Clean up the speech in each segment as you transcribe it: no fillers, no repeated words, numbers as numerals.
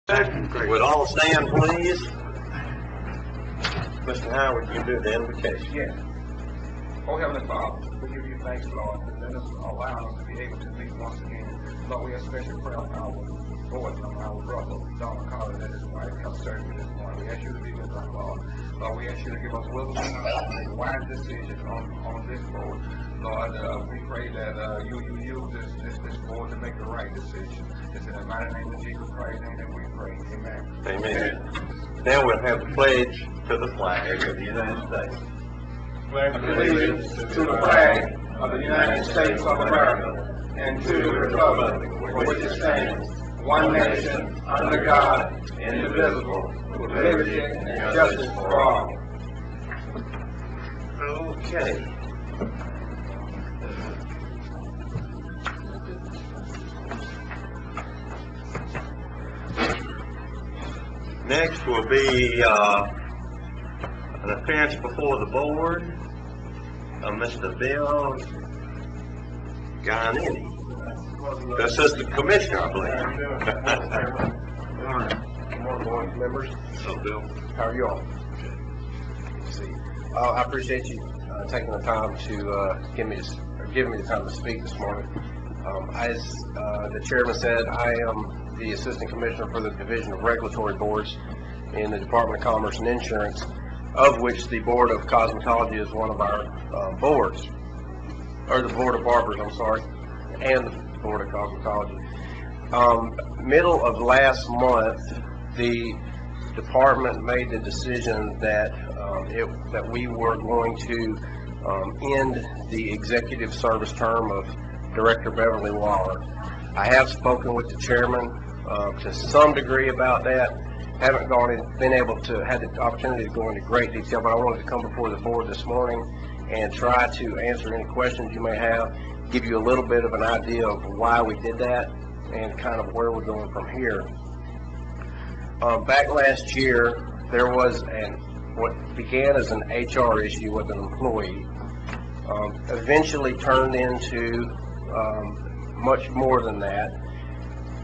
Would all stand, please? Mr. Howard, you do the invocation. Yes. Oh, Heavenly Father, we give you thanks, Lord, for letting us allow us to be able to meet once again. Lord, we especially pray on our board, on our brother, Don Collins, and his wife, have surgery this morning. We ask you to be with us, Lord. Lord, we ask you to give us wisdom and knowledge to make wise decisions on this board. Lord, we pray that you use this board to make the right decision. It's in the mighty name of Jesus Christ, and that we pray. Amen. Amen. Now we'll have the pledge to the flag of the United States. Pledge allegiance to the flag of the United States of America and to the republic for which it stands, one nation, under God, indivisible, with liberty and justice for all. Okay. Next will be an appearance before the board of Mr. Bill Giannetti, the Assistant Commissioner, I believe. Good morning, board members. So, Bill. How are you all? I appreciate you taking the time to giving me the time to speak this morning. As the chairman said, I am the Assistant Commissioner for the Division of Regulatory Boards in the Department of Commerce and Insurance, of which the Board of Cosmetology is one of our boards, or the Board of Barbers, I'm sorry, and the Board of Cosmetology. Middle of last month, the department made the decision that that we were going to end the executive service term of Director Beverly Waller. I have spoken with the chairman to some degree about that. Haven't had the opportunity to go into great detail, but I wanted to come before the board this morning and try to answer any questions you may have, give you a little bit of an idea of why we did that and kind of where we're going from here. Back last year, there was what began as an HR issue with an employee, eventually turned into much more than that,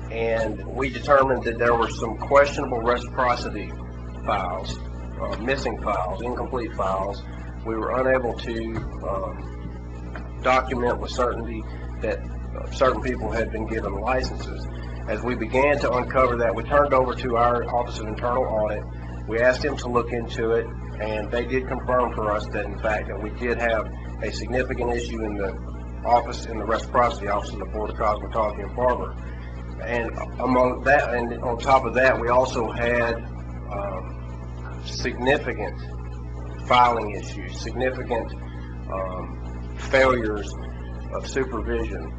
and we determined that there were some questionable reciprocity files, missing files, incomplete files. We were unable to document with certainty that certain people had been given licenses. As we began to uncover that, we turned over to our Office of Internal Audit. We asked them to look into it, and they did confirm for us that, in fact, that we did have a significant issue in the office, in the reciprocity office of the Board of Cosmetology and Barber. And among that, and on top of that, we also had significant filing issues, significant failures of supervision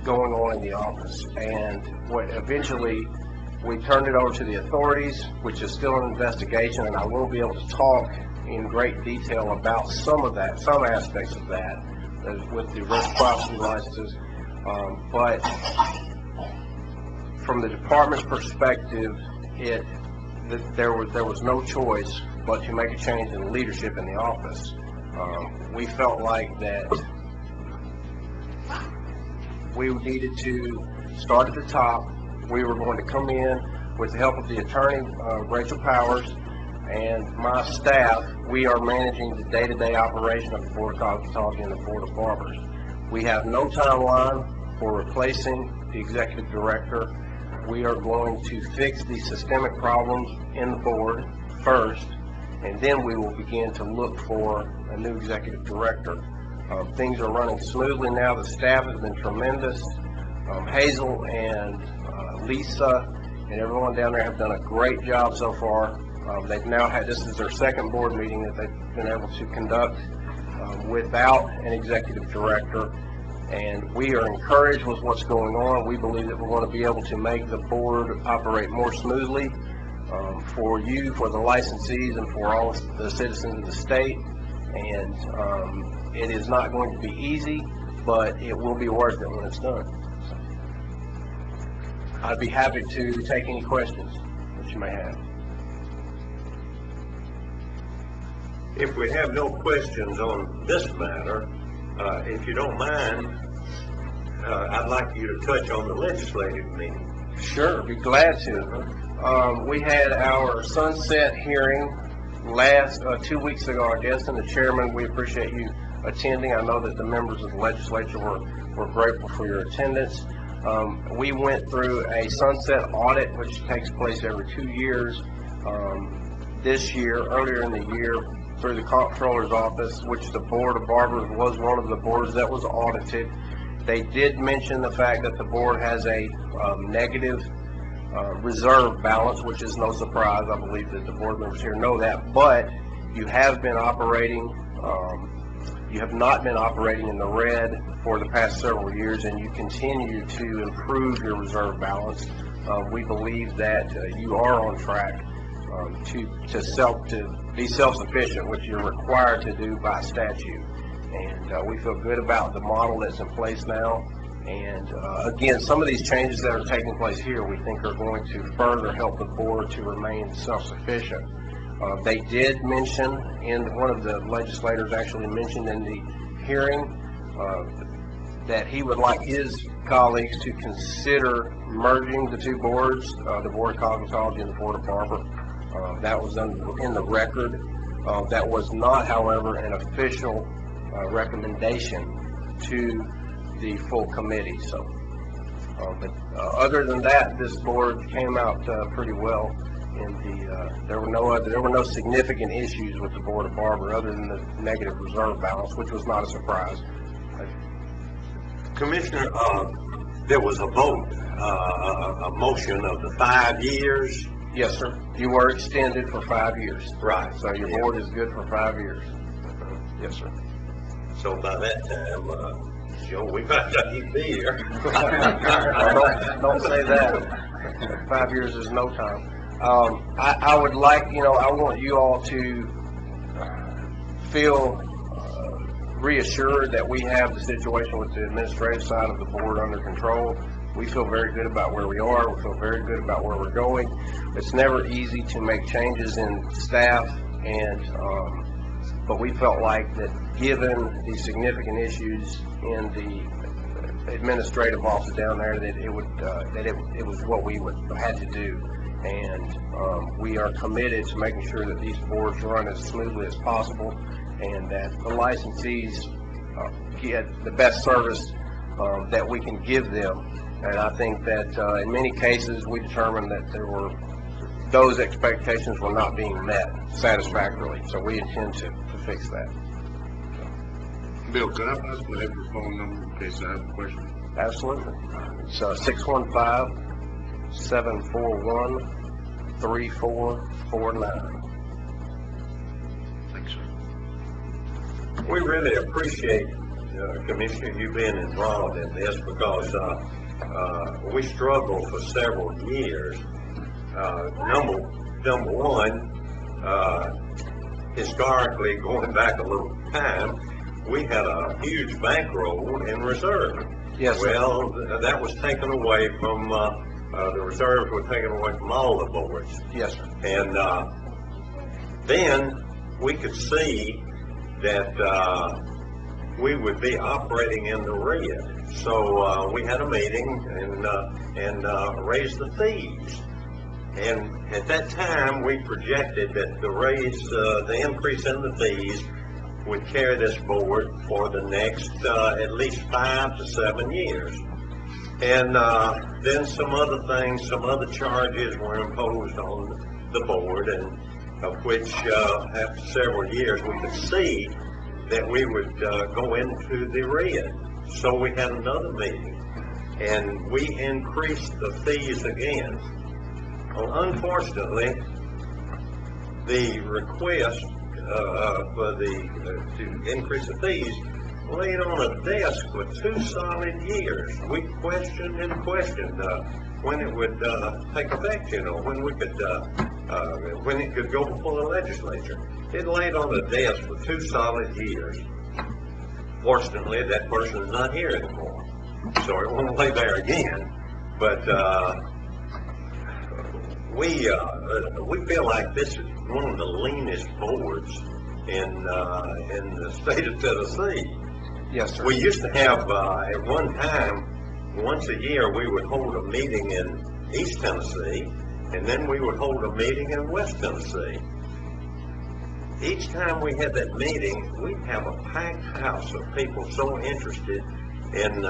going on in the office. And what eventually we turned it over to the authorities, which is still an investigation, and I will be able to talk in great detail about some of that, some aspects of that, with the reciprocity licenses. But from the department's perspective, there was no choice but to make a change in leadership in the office. We felt like that we needed to start at the top. We were going to come in with the help of the attorney, Rachel Powers, and my staff. We are managing the day-to-day operation of the Board of Cosmetology and the Board of Barbers. We have no timeline for replacing the executive director. We are going to fix the systemic problems in the board first, and then we will begin to look for a new executive director. Things are running smoothly now. The staff has been tremendous. Hazel and Lisa and everyone down there have done a great job so far. They've now had, this is their second board meeting that they've been able to conduct without an executive director, and we are encouraged with what's going on. We believe that we're going to be able to make the board operate more smoothly for you, for the licensees, and for all the citizens of the state. And it is not going to be easy, but it will be worth it when it's done. I'd be happy to take any questions that you may have. If we have no questions on this matter, if you don't mind, I'd like you to touch on the legislative meeting. Sure, be glad to. We had our sunset hearing last 2 weeks ago, I guess, and the chairman, we appreciate you attending. I know that the members of the legislature were grateful for your attendance. We went through a sunset audit, which takes place every 2 years. This year, earlier in the year, through the comptroller's office, which the board of Barbers was one of the boards that was audited. They did mention the fact that the board has a negative reserve balance, which is no surprise. I believe that the board members here know that, but you have been operating, you have not been operating in the red for the past several years, and you continue to improve your reserve balance. We believe that you are on track to be self-sufficient, which you're required to do by statute. And we feel good about the model that's in place now. And again, some of these changes that are taking place here, we think are going to further help the board to remain self-sufficient. They did mention, and one of the legislators actually mentioned in the hearing, that he would like his colleagues to consider merging the two boards, the Board of Cosmetology and the Board of Barber. That was in the record. That was not, however, an official recommendation to the full committee. So, but other than that, this board came out pretty well. There were no significant issues with the Board of Barber other than the negative reserve balance, which was not a surprise. Commissioner, there was a vote, a motion of the 5 years. Yes, sir. You were extended for 5 years. Right. So your board is good for 5 years. Yes, sir. So by that time, Joe, we might not even be here. Don't say that. 5 years is no time. I would like, I want you all to feel reassured that we have the situation with the administrative side of the board under control. We feel very good about where we are. We feel very good about where we're going. It's never easy to make changes in staff, but we felt like that given the significant issues in the administrative office down there, that it was what we had to do. And we are committed to making sure that these boards run as smoothly as possible, and that the licensees get the best service that we can give them. And I think that in many cases we determined that those expectations were not being met satisfactorily. So we intend to fix that. Bill, could I possibly have your phone number in case I have a question? Absolutely. It's 615-741-3449. Thanks, sir. We really appreciate, Commissioner, you being involved in this because we struggled for several years. Number one, historically, going back a little time, we had a huge bankroll in reserve. Yes, sir. Well, that was taken away from, the reserves were taken away from all the boards. Yes, sir. And then we could see that we would be operating in the red. So we had a meeting and raised the fees. And at that time, we projected that the increase in the fees would carry this board for the next at least 5 to 7 years. And then some other charges were imposed on the board, and of which after several years we could see that we would go into the red. So we had another meeting, and we increased the fees again. Well, unfortunately, the request to increase the fees laid on a desk for 2 solid years. We questioned and questioned when it would take effect, when we could, when it could go before the legislature. It laid on the desk for 2 solid years. Fortunately, that person is not here anymore, so it won't lay there again. But we feel like this is one of the leanest boards in the state of Tennessee. Yes, sir. We used to have at one time, once a year, we would hold a meeting in East Tennessee, and then we would hold a meeting in West Tennessee. Each time we had that meeting, we'd have a packed house of people so interested in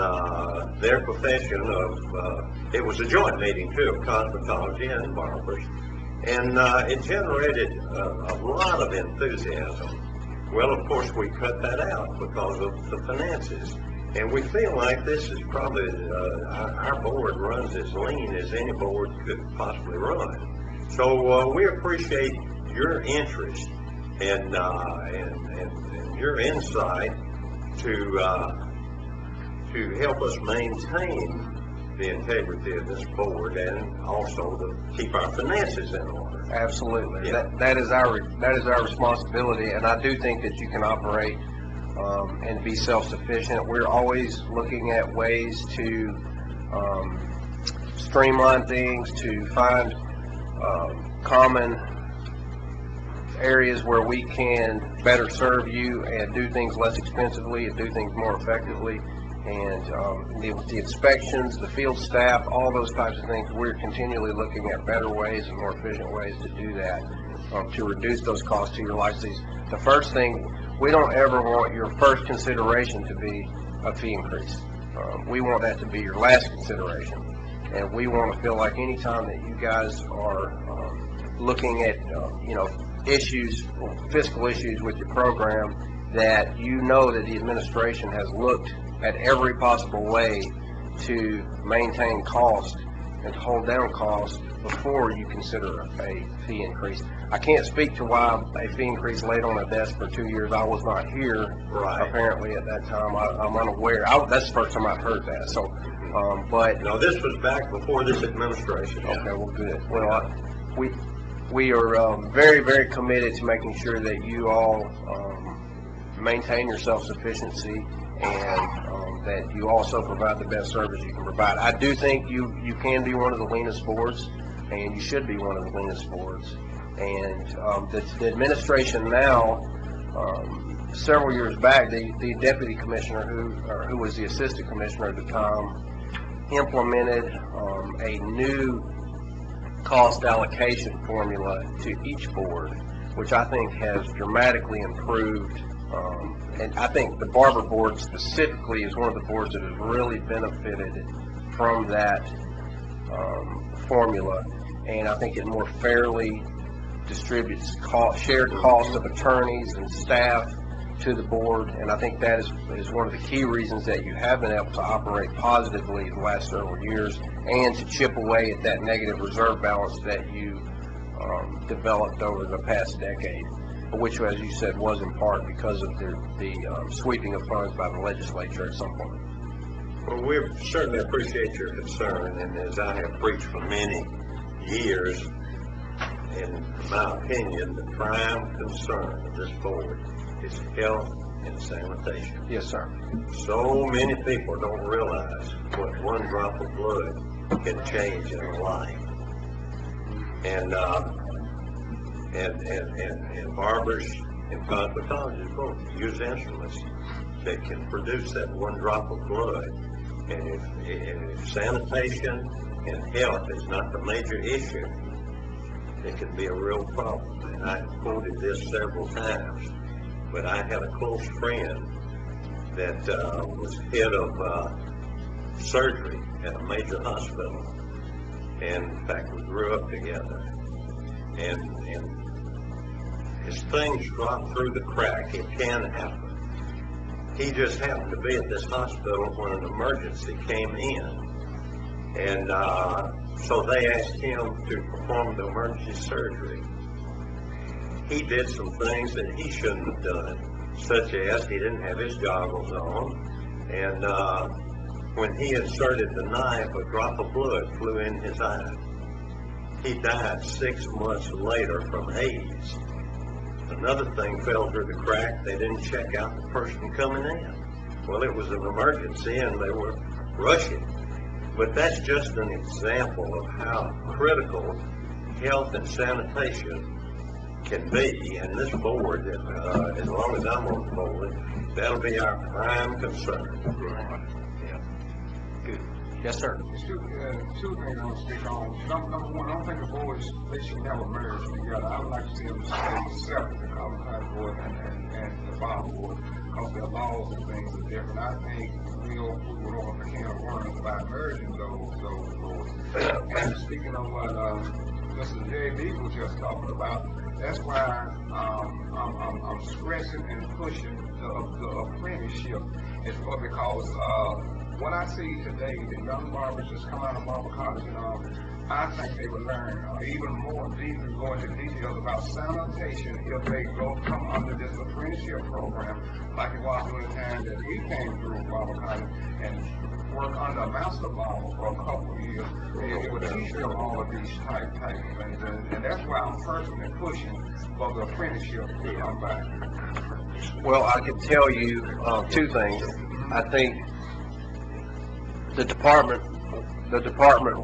their profession of, it was a joint meeting too, of cosmetology and barbers, and it generated a lot of enthusiasm. Well, of course, we cut that out because of the finances. And we feel like this is probably, our board runs as lean as any board could possibly run. So we appreciate your interest and your insight to help us maintain the integrity of this board and also to keep our finances in order. Absolutely. Yeah. That is our responsibility, and I do think that you can operate and be self-sufficient. We're always looking at ways to streamline things, to find common areas where we can better serve you and do things less expensively and do things more effectively. And the inspections, the field staff, all those types of things, we're continually looking at better ways and more efficient ways to do that, to reduce those costs to your license. The first thing, we don't ever want your first consideration to be a fee increase. We want that to be your last consideration. And we want to feel like any time that you guys are looking at, issues, fiscal issues with your program, that you know that the administration has looked at every possible way to maintain cost and to hold down costs before you consider a fee increase. I can't speak to why a fee increase laid on a desk for 2 years. I was not here, Right. apparently, at that time. I'm unaware. That's the first time I've heard that. So, but No, this was back before this administration. okay, well, good. Well, we are very, very committed to making sure that you all maintain your self-sufficiency and that you also provide the best service you can provide. I do think you can be one of the leanest boards, and you should be one of the leanest boards. And the administration now, several years back, the deputy commissioner who was the assistant commissioner at the time implemented a new cost allocation formula to each board, which I think has dramatically improved. And I think the Barber board specifically is one of the boards that has really benefited from that formula. And I think it more fairly distributes shared costs of attorneys and staff to the board. And I think that is one of the key reasons that you have been able to operate positively the last several years and to chip away at that negative reserve balance that you developed over the past decade, which, as you said, was in part because of the sweeping of funds by the legislature at some point. Well, we certainly appreciate your concern, and as I have preached for many years, in my opinion, the prime concern of this board is health and sanitation. Yes, sir. So many people don't realize what one drop of blood can change in a life. And barbers and cosmetologists both use instruments that can produce that one drop of blood. And if sanitation and health is not the major issue, it can be a real problem. And I quoted this several times, but I had a close friend that was head of surgery at a major hospital. And in fact, we grew up together. And as things drop through the crack, it can happen. He just happened to be at this hospital when an emergency came in. And so they asked him to perform the emergency surgery. He did some things that he shouldn't have done, such as he didn't have his goggles on. And when he inserted the knife, a drop of blood flew in his eye. He died 6 months later from AIDS. Another thing fell through the crack. They didn't check out the person coming in. Well, it was an emergency and they were rushing. But that's just an example of how critical health and sanitation can be. And this board, as long as I'm on the board, that'll be our prime concern. Yeah. Good. Yes, sir. There's two things I want to speak on. Number one, I don't think the boards, they should never merge together. I would like to see them stay separate, the Common Council Board and the Barber Board, because their laws and things are different. I think we would open the can of worms by merging those boards. And speaking of what Mr. J.B. was just talking about, that's why I'm stressing and pushing the apprenticeship. It's because what I see today, the young barbers just come out of Barber College and I think they would learn even more deeply, go into details about sanitation if they come under this apprenticeship program, like it was during the time that we came through Barber College and work under a master barber for a couple of years. It would teach them all of these type of things, and that's why I'm personally pushing for the apprenticeship to come back. Well, I can tell you two things. I think the department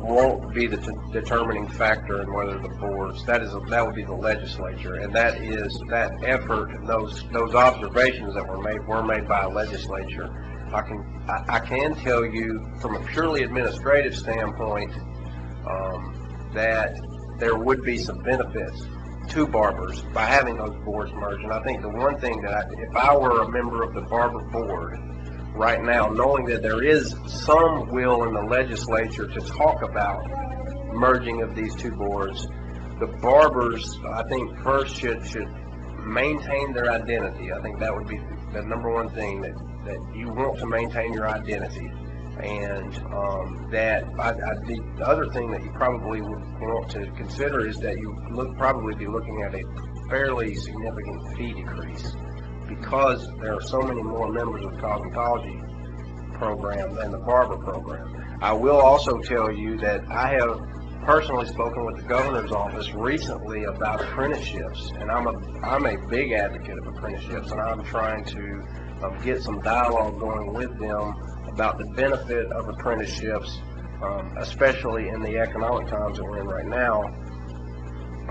won't be the determining factor in whether the boards. That would be the legislature, and that effort and those observations that were made by a legislature. I can tell you from a purely administrative standpoint that there would be some benefits to barbers by having those boards merged. And I think the one thing that if I were a member of the barber board right now, knowing that there is some will in the legislature to talk about merging of these two boards, the barbers, I think, first should maintain their identity. I think that would be the number one thing, that you want to maintain your identity. And the other thing that you probably would want to consider is that you probably be looking at a fairly significant fee decrease, because there are so many more members of the cosmetology program than the barber program. I will also tell you that I have personally spoken with the governor's office recently about apprenticeships, and I'm a big advocate of apprenticeships, and I'm trying to get some dialogue going with them about the benefit of apprenticeships, especially in the economic times that we're in right now.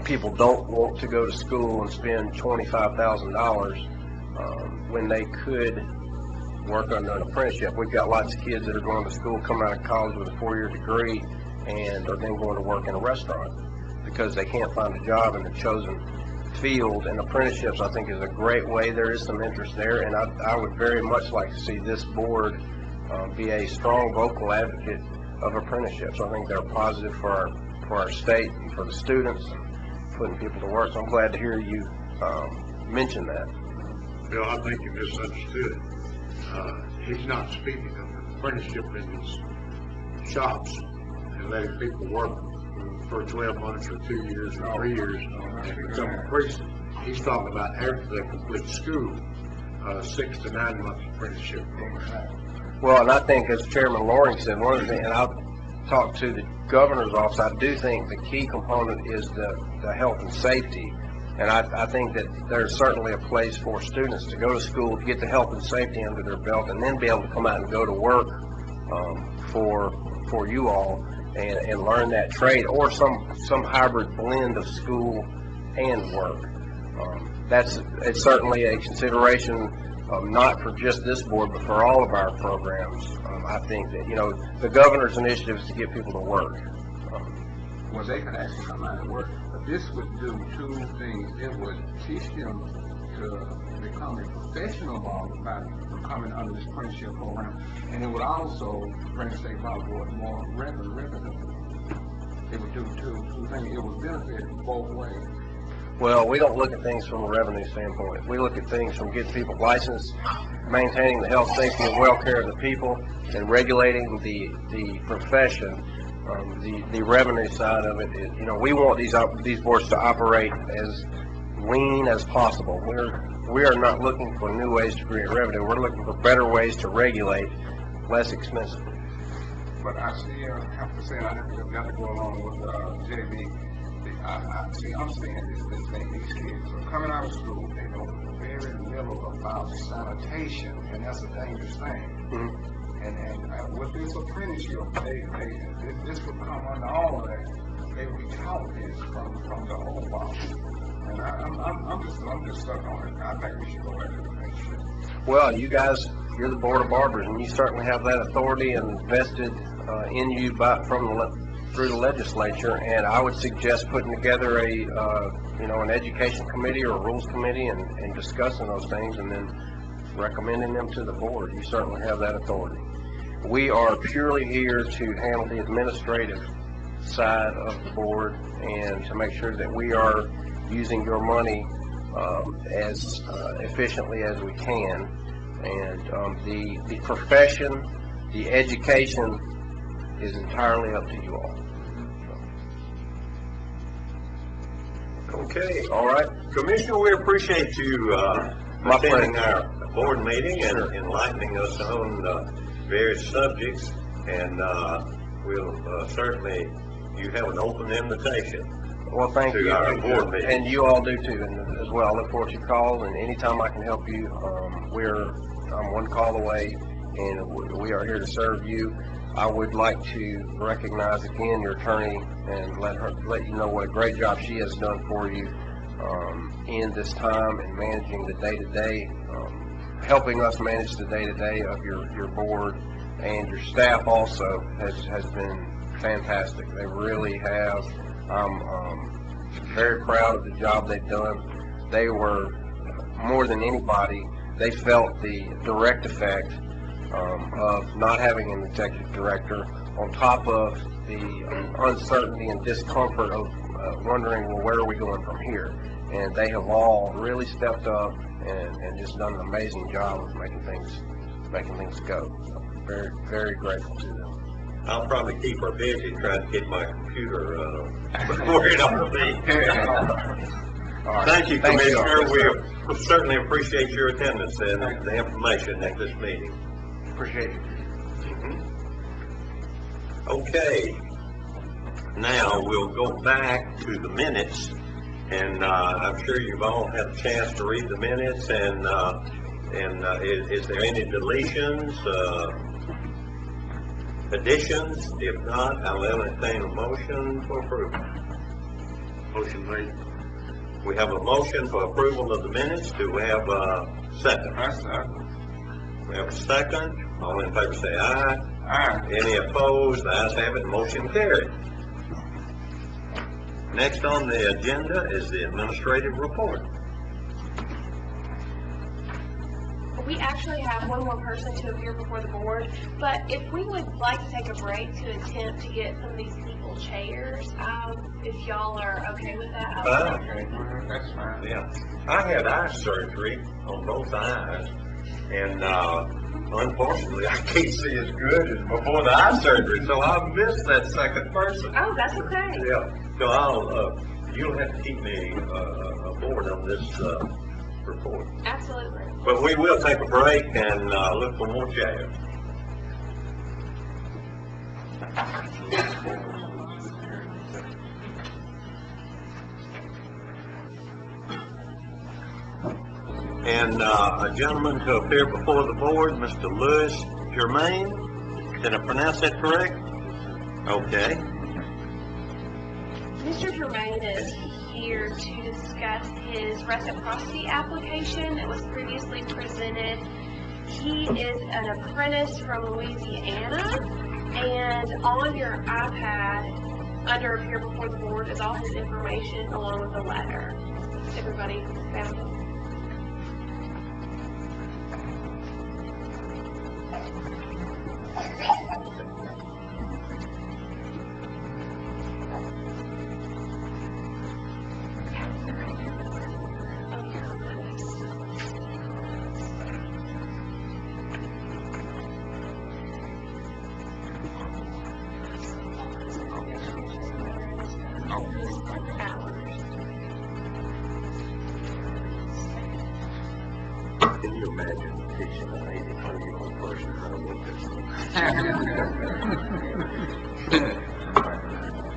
People don't want to go to school and spend $25,000 when they could work under an apprenticeship. We've got lots of kids that are going to school, come out of college with a 4-year degree, and are then going to work in a restaurant because they can't find a job in the chosen field. And apprenticeships, I think, is a great way. There is some interest there, and I would very much like to see this board be a strong vocal advocate of apprenticeships. I think they're positive for our state and for the students, and putting people to work. So I'm glad to hear you mention that. Bill, I think you misunderstood. He's not speaking of the apprenticeship in his shops and letting people work for 12 months or 2 years or 3 years and become a priest. He's talking about after they complete school, 6 to 9 months apprenticeship program. Well, and I think, as Chairman Loring said, one of the things, and I'll talk to the governor's office, I do think the key component is the health and safety. And I think that there's certainly a place for students to go to school to get the health and safety under their belt, and then be able to come out and go to work for you all and learn that trade, or some hybrid blend of school and work. It's certainly a consideration, not for just this board, but for all of our programs. I think that, the governor's initiative is to get people to work. Well, they can actually come out and work. But this would do two things. It would teach them to become a professional barber by coming under this apprenticeship program, and it would also bring the state barber board more revenue. It would do two things. It would benefit both ways. Well, we don't look at things from a revenue standpoint. We look at things from getting people licensed, maintaining the health, safety, and welfare of the people, and regulating the profession. The revenue side of it is, we want these boards to operate as lean as possible. We are not looking for new ways to create revenue. We're looking for better ways to regulate, less expensive. But I have to say, I have got to go along with JB. I'm seeing this thing. These kids are coming out of school. They know very little about sanitation, and that's a dangerous thing. Mm-hmm. And with this apprenticeship, this would come under all of that. They would be taught this from the whole box. And I'm just stuck on it. I think we should go back to the apprenticeship. Well, you guys you're the board of barbers, and you certainly have that authority and vested in you through the legislature. And I would suggest putting together an education committee or a rules committee and discussing those things and then recommending them to the board. You certainly have that authority. We are purely here to handle the administrative side of the board and to make sure that we are using your money as efficiently as we can. And the profession, the education is entirely up to you all. Okay. All right. Commissioner, we appreciate you My attending pleasure. our board meeting and Sure. enlightening us on various subjects. And we'll certainly, you have an open invitation. Well, thank To you. our board meeting. And you all do too, and as well. I look forward to your calls, and anytime I can help you, I'm one call away, and we are here to serve you. I would like to recognize again your attorney and let you know what a great job she has done for you in this time and managing the day-to-day, helping us manage the day-to-day of your board, and your staff also has been fantastic. They really have. I'm very proud of the job they've done. They were, more than anybody, they felt the direct effect of not having an executive director, on top of the uncertainty and discomfort of wondering, well, where are we going from here? And they have all really stepped up and just done an amazing job of making things go. So very, very grateful to them. I'll probably keep her busy trying to get my computer where it ought to be. All right. Thank you, Thank you, Commissioner. officer. We certainly appreciate your attendance and the information at this meeting. Appreciate you. Okay. Now, we'll go back to the minutes, and I'm sure you've all had a chance to read the minutes, and is there any deletions, additions? If not, I'll entertain a motion for approval. Motion made. We have a motion for approval of the minutes. Do we have a second? We have a second. All in favor say aye. Aye. Any opposed? The ayes have it. Motion carried. Next on the agenda is the administrative report. We actually have one more person to appear before the board, but if we would like to take a break to attempt to get some of these people chairs, if y'all are okay with that. That's fine. Yeah. I had eye surgery on both eyes, and unfortunately, I can't see as good as before the eye surgery, so I missed that second person. Oh, that's okay. Yeah. So you'll have to keep me aboard on this report. Absolutely. But we will take a break and look for more chairs. And a gentleman to appear before the board, Mr. Louis Germain. Did I pronounce that correct? Okay. Mr. Germain is here to discuss his reciprocity application that was previously presented. He is an apprentice from Louisiana, and on your iPad, under Appear Before the Board, is all his information along with a letter. Everybody found it? Can you imagine teaching an 80-year-old person how to work this thing?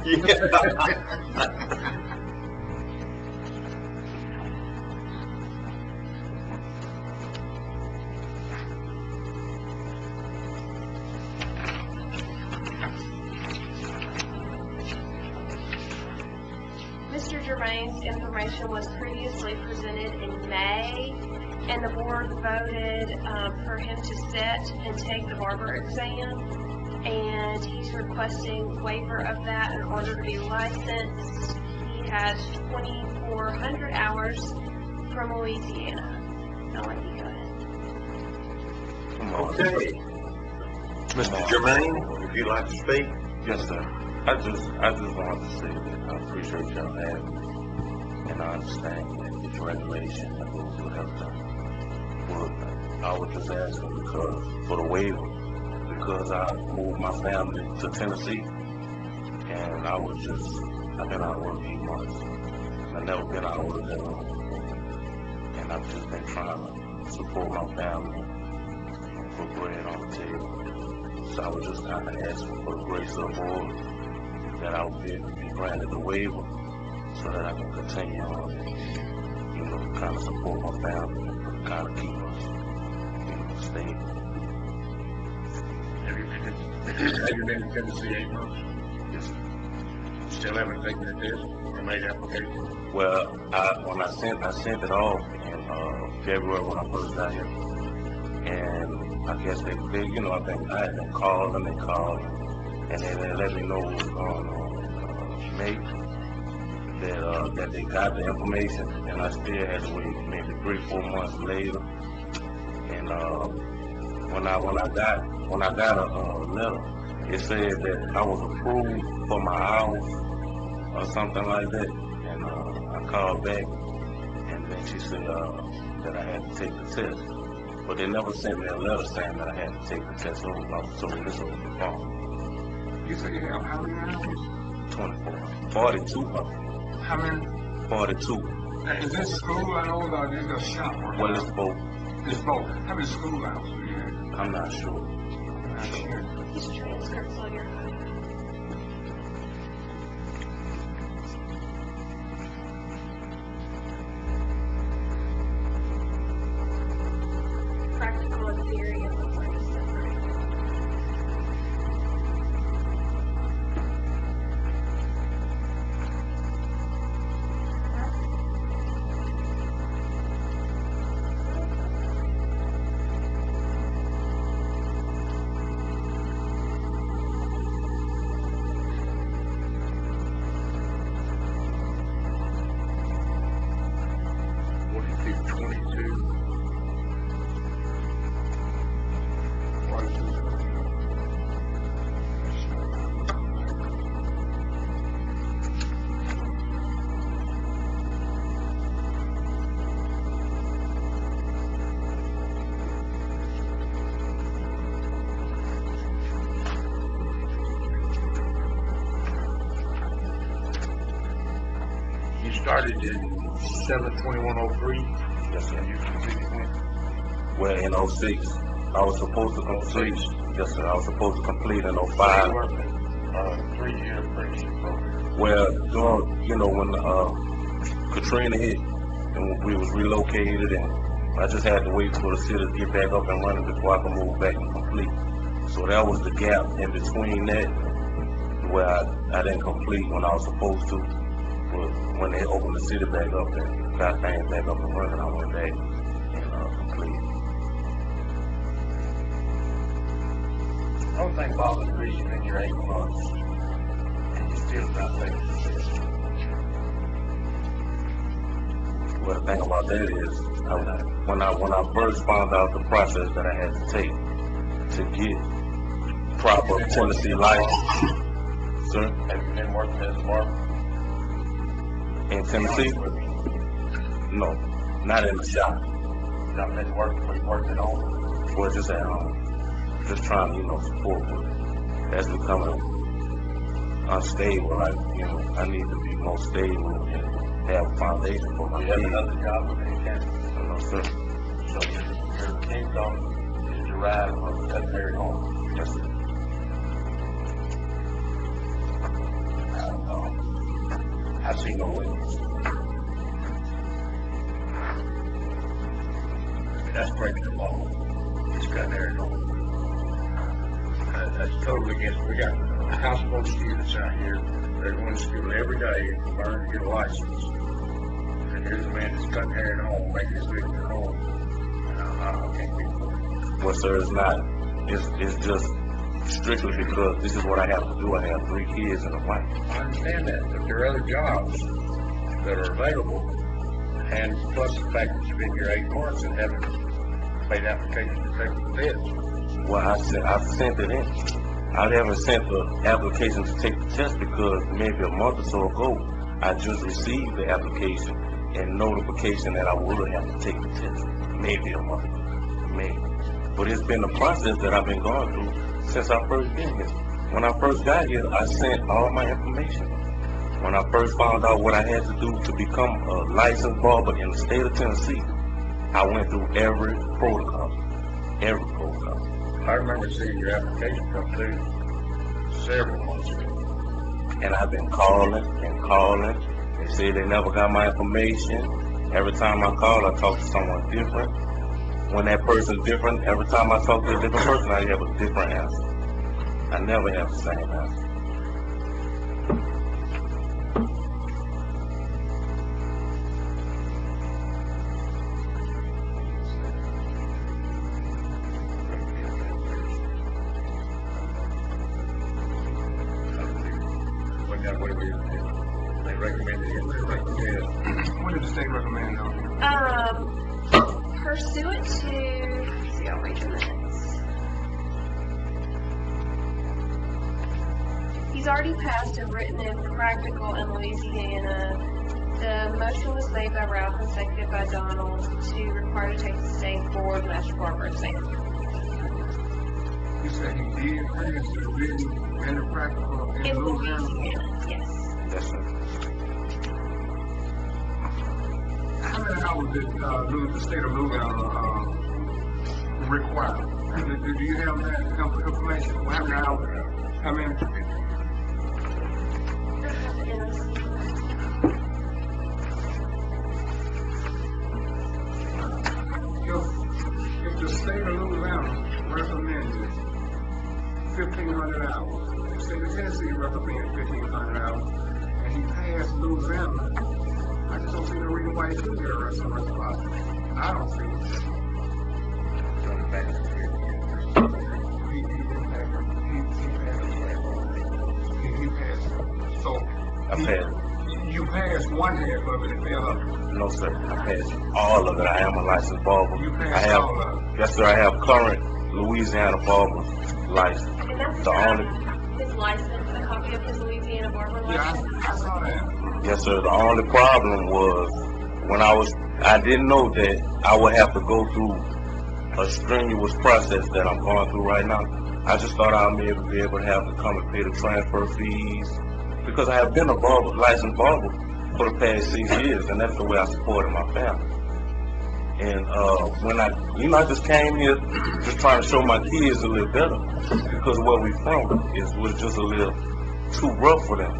Yeah. Mr. Germain's information was previously presented in May, and the board voted for him to sit and take the Barber exam, and he's requesting waiver of that in order to be licensed. He has 2,400 hours from Louisiana. I'll let you go ahead. Okay. Mr. Jermaine, would you like to speak? Yes, sir. I just wanted to say that I appreciate y'all having me, and I understand that it's regulation that goes with everything. But I was just asking because for the waiver, because I moved my family to Tennessee, and I've been out of work 8 months. I've never been out of work that long, and I've just been trying to support my family, put bread on the table. So I was just kind of asking for the grace of the Lord that I would be granted the waiver so that I can continue on, kind of support my family, kind of keep us, stable. Have you been to Tennessee 8 months? Yes, sir. Still haven't taken the test or made application? Well, when I sent it off in February when I first got here, and I guess they I think I had them call and they called, and then they let me know what was going on in May, that they got the information, and I still had to wait maybe 3-4 months later, and when I got a letter, it said that I was approved for my hours or something like that, and I called back, and then she said that I had to take the test. But they never sent me a letter saying that I had to take the test over. I was told this over the phone. You say you have how many hours? 24. 42. How many? 42. Now, is this school hours or is this a shop? Well, it's both. It's both. How many school hours do you have? I'm not sure. I'm not sure. These transcripts on your phone. Practical and theory of the party separate. You started in 7/21/03. Yes, sir. And you completed when? Well, in 06, I was supposed to complete. Yes, sir. I was supposed to complete in You 05. worked a 3-year apprenticeship program. Well, when Katrina hit and we was relocated, and I just had to wait for the city to get back up and running before I could move back and complete. So that was the gap in between that, where I didn't complete when I was supposed to. But when they opened the city back up and got things back up and running, I went back and completed. I don't think Bob is reaching in your 8 months, and you still not taking the test. Well, the thing about that is, when I first found out the process that I had to take to get proper Tennessee license, sir, Have you been working as a barber? in Tennessee, no, not in the shop. Not been working where you worked at home? Well, just at home, just trying to, support, but that's becoming unstable. Like, I need to be more stable and have a foundation for my You have kids. another job with any county? No, sir. So your income is derived from cutting hair at home? Yes, sir. I see no witness. That's breaking the law. It's cutting hair at home. That's totally against, we got houseboat students out here, they're going to school every day to learn to get a license. And here's a man that's cutting hair at home, making his living at home. can't be for. Well, sir, it's not. It's just strictly because this is what I have to do. I have 3 kids and a wife. I understand that, but there are other jobs that are available, and plus the fact that you've been here 8 months and haven't made application to take the test. Well, I've sent it in. I haven't sent the application to take the test because maybe a month or so ago, I just received the application and notification that I would have to take the test. Maybe a month ago. Maybe. But it's been a process that I've been going through since I first been here. When I first got here, I sent all my information. When I first found out what I had to do to become a licensed barber in the state of Tennessee, I went through every protocol. Every protocol. I remember seeing your application come through several months ago. And I've been calling and calling. They say they never got my information. Every time I call, I talk to someone different. When that person's different, every time I talk to a different person, I have a different answer. I never have the same answer. When that way they recommended it, they recommended. What did the state recommend though? Pursuant to, let's see, I'll read the minutes. He's already passed a written and practical in Louisiana. The motion was made by Ralph and seconded by Donald to require to take the state board master barber exam. You said he did pass the written and the practical in In Louisiana? Louisiana, yes. Yes, sir. How many hours did the state of Louisiana require? Do you have that information? How many hours? How many? If the state of Louisiana recommended 1,500 hours, the state of Tennessee recommended 1,500 hours, and he passed Louisiana, I just don't see no reason why he shouldn't get arrested on the spot. I don't see it. He passed. So I passed. you passed one half of it and failed up. No, sir. I passed all of it. I am a licensed barber. You passed I have, all of it. yes, sir. I have current Louisiana barber license. And that's The only, his license, a copy of his Louisiana barber license. Yeah, I saw that. yes, sir. The only problem was when I didn't know that I would have to go through a strenuous process that I'm going through right now. I just thought I'd be able to have to come and pay the transfer fees because I have been a barber, licensed barber for the past 6 years, and that's the way I supported my family. And when I just came here just trying to show my kids a little better because where we from was just a little too rough for them.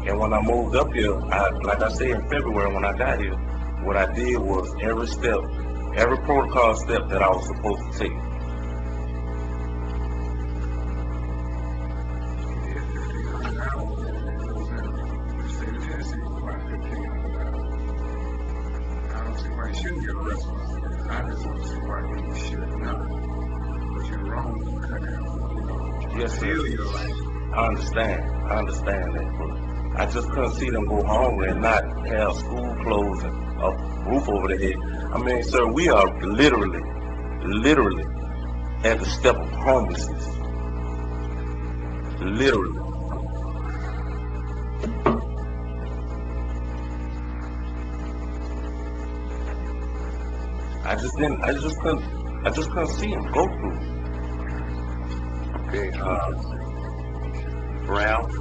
And when I moved up here, like I said in February when I got here, what I did was every protocol step that I was supposed to take. I don't see why he shouldn't get arrested. I just don't see why he should not. But you're wrong. Yes, sir. Steal your life. I understand that, but I just couldn't see them go hungry and not have school clothes and a roof over their head. I mean, sir, we are literally at the step of homelessness. Literally. I just couldn't see him go through. Okay, Ralph,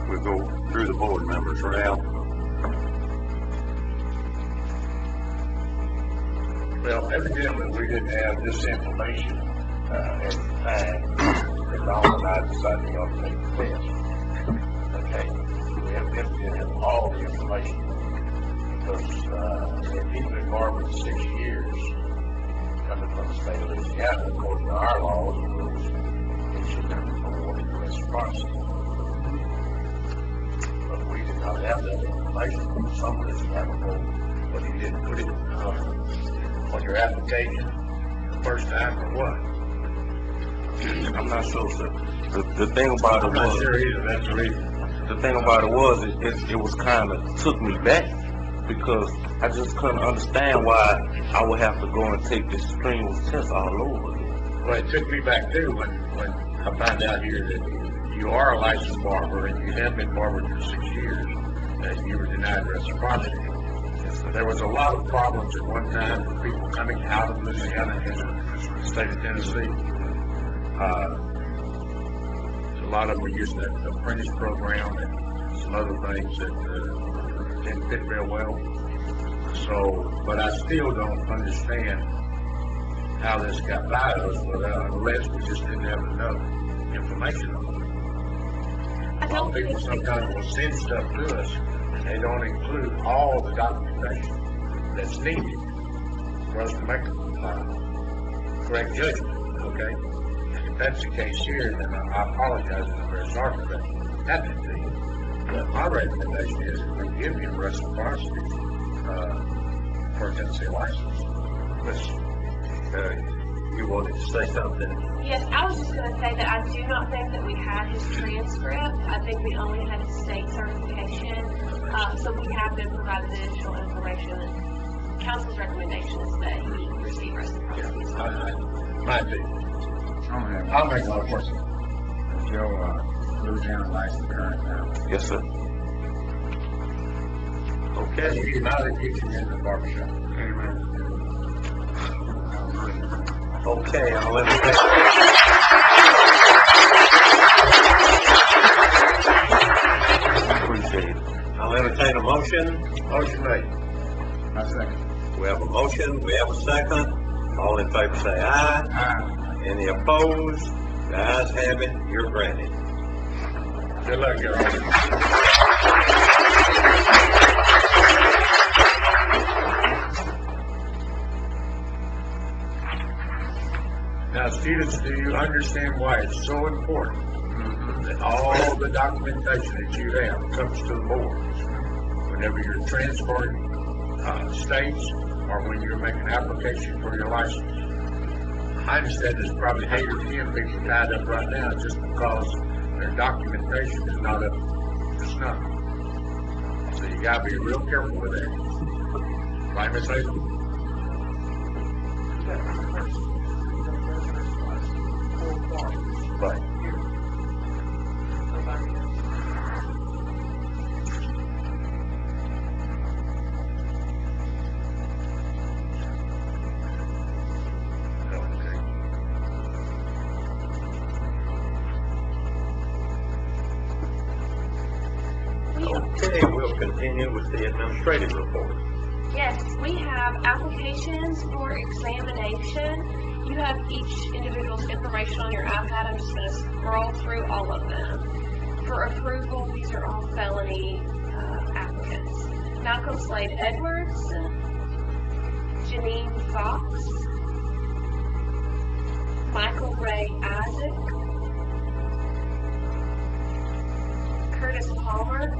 we'll go through the board members. Ralph, Well, evidently we didn't have this information at the time that Donald and I decided to go and take the test. Okay, we evidently didn't have all the information because if he's been barbering 6 years, coming from the state of Louisiana, according to our laws and rules, he should have been awarded the reciprocity. But we did not have that information. Some of this have a but he You didn't put it, on your application the first time or what? I'm not sure, sir. The thing about it I'm not was, sure either, that's the reason. the thing about it was, it was kind of took me back because I just couldn't understand why I would have to go and take this strenuous test all over again. Well, it took me back too when I found out here that you are a licensed barber and you have been barbered for 6 years, that you were denied reciprocity. There was a lot of problems at one time with people coming out of Louisiana into the state of Tennessee. A lot of them were using that apprentice program and some other things that didn't fit real well. So, but I still don't understand how this got by us, unless we just didn't have enough information on it. A lot of people sometimes will send stuff to us, and they don't include all the documentation that's needed for us to make a correct judgment, okay? And if that's the case here, then I apologize, and I'm very sorry for that happening to you. But my recommendation is that we give you reciprocity for a Tennessee license. You wanted to say something? Yes, I was just going to say that I do not think that we had his transcript. I think we only had his state certification. So we have been provided additional information. Council's recommendation is that he receive reciprocity. Might be. I'll make a question. Joe, Louisiana license current now. Yes, sir. Okay, you can now get you in the barbershop. Okay, I'll entertain. Appreciate it. I'll entertain a motion. Motion made. I second. We have a motion, we have a second. All in favor say aye. Aye. Any opposed? The ayes have it, you're granted. Good luck, y'all. Now, students, do you understand why it's so important that all the documentation that you have comes to the board whenever you're transferring states or when you're making an application for your license? I understand there's probably 8 or 10 people tied up right now just because their documentation is not up to snuff. So you gotta be real careful with that. Right, Ms. Hazel? Right. Okay, we'll continue with the administrative report. Yes, we have applications for examination. You have each individual's information on your iPad. I'm just going to scroll through all of them. For approval, these are all felony applicants. Malcolm Slade Edwards, Janine Fox, Michael Ray Isaac, Curtis Palmer,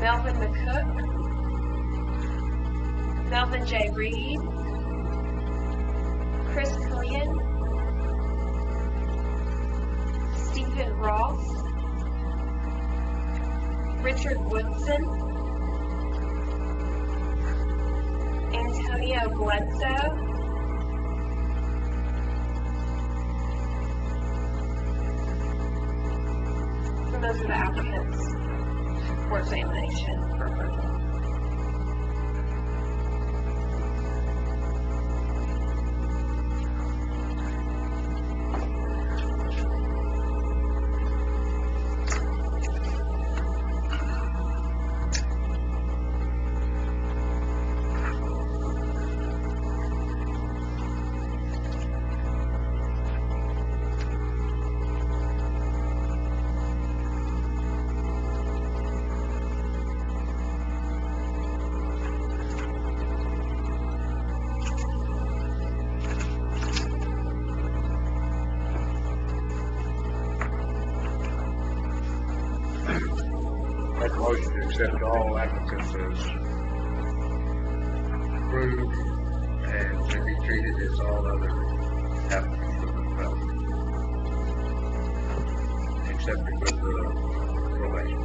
Melvin McCook, Melvin J. Reed, Chris Killian, Stephen Ross, Richard Woodson, Antonio Bledsoe, and those are the applicants for examination for approval. Make a motion to accept all applicants as approved and to be treated as all other applicants for the development. Except because of probation.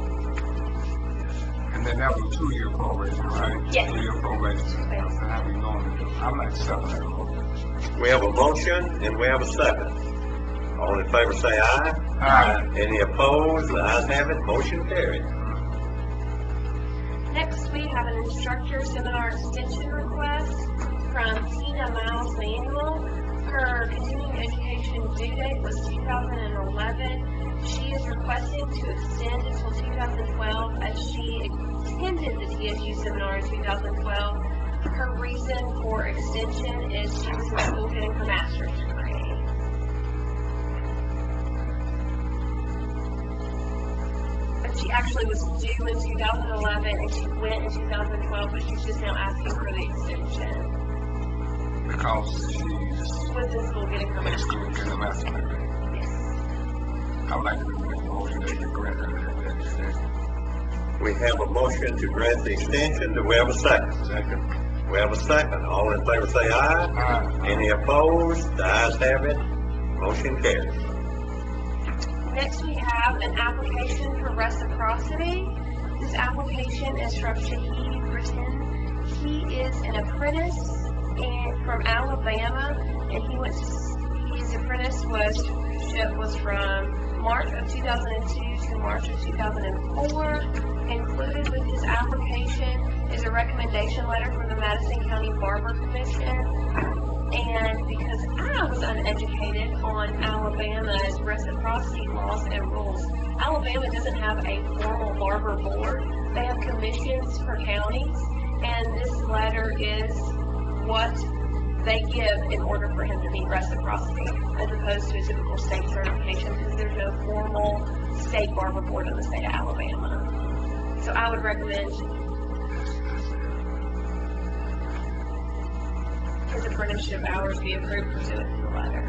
And then that was a 2-year probation, right? Yes. 2-year probation. That's how we normally do. I'm not accepting that probation. We have a motion and we have a second. All in favor say aye. Aye. Any opposed? The ayes have it, motion carried. Next, we have an instructor seminar extension request from Tina Miles Manuel. Her continuing education due date was 2011. She is requesting to extend until 2012 as she attended the TSU seminar in 2012. Her reason for extension is she was in school getting her master's degree. She actually was due in 2011 and she went in 2012, but she's just now asking for the extension. Because she's Was in school getting her in master's. school getting a master's degree. I would like to make a motion that we grant her that extension. We have a motion to grant the extension. Do we have a second? Second. We have a second. All in favor say aye. Aye. Any opposed? The ayes have it, motion carried. Next, we have an application for reciprocity. This application is from Shahid Britton. He is an apprentice from Alabama, and his apprentice was from March of 2002 to March of 2004. Included with his application is a recommendation letter from the Madison County Barber Commission. And because I was uneducated on Alabama's reciprocity laws and rules, Alabama doesn't have a formal barber board. They have commissions for counties, and this letter is what they give in order for him to meet reciprocity, as opposed to a typical state certification, because there's no formal state barber board in the state of Alabama. So I would recommend his apprenticeship hours be approved pursuant to the letter.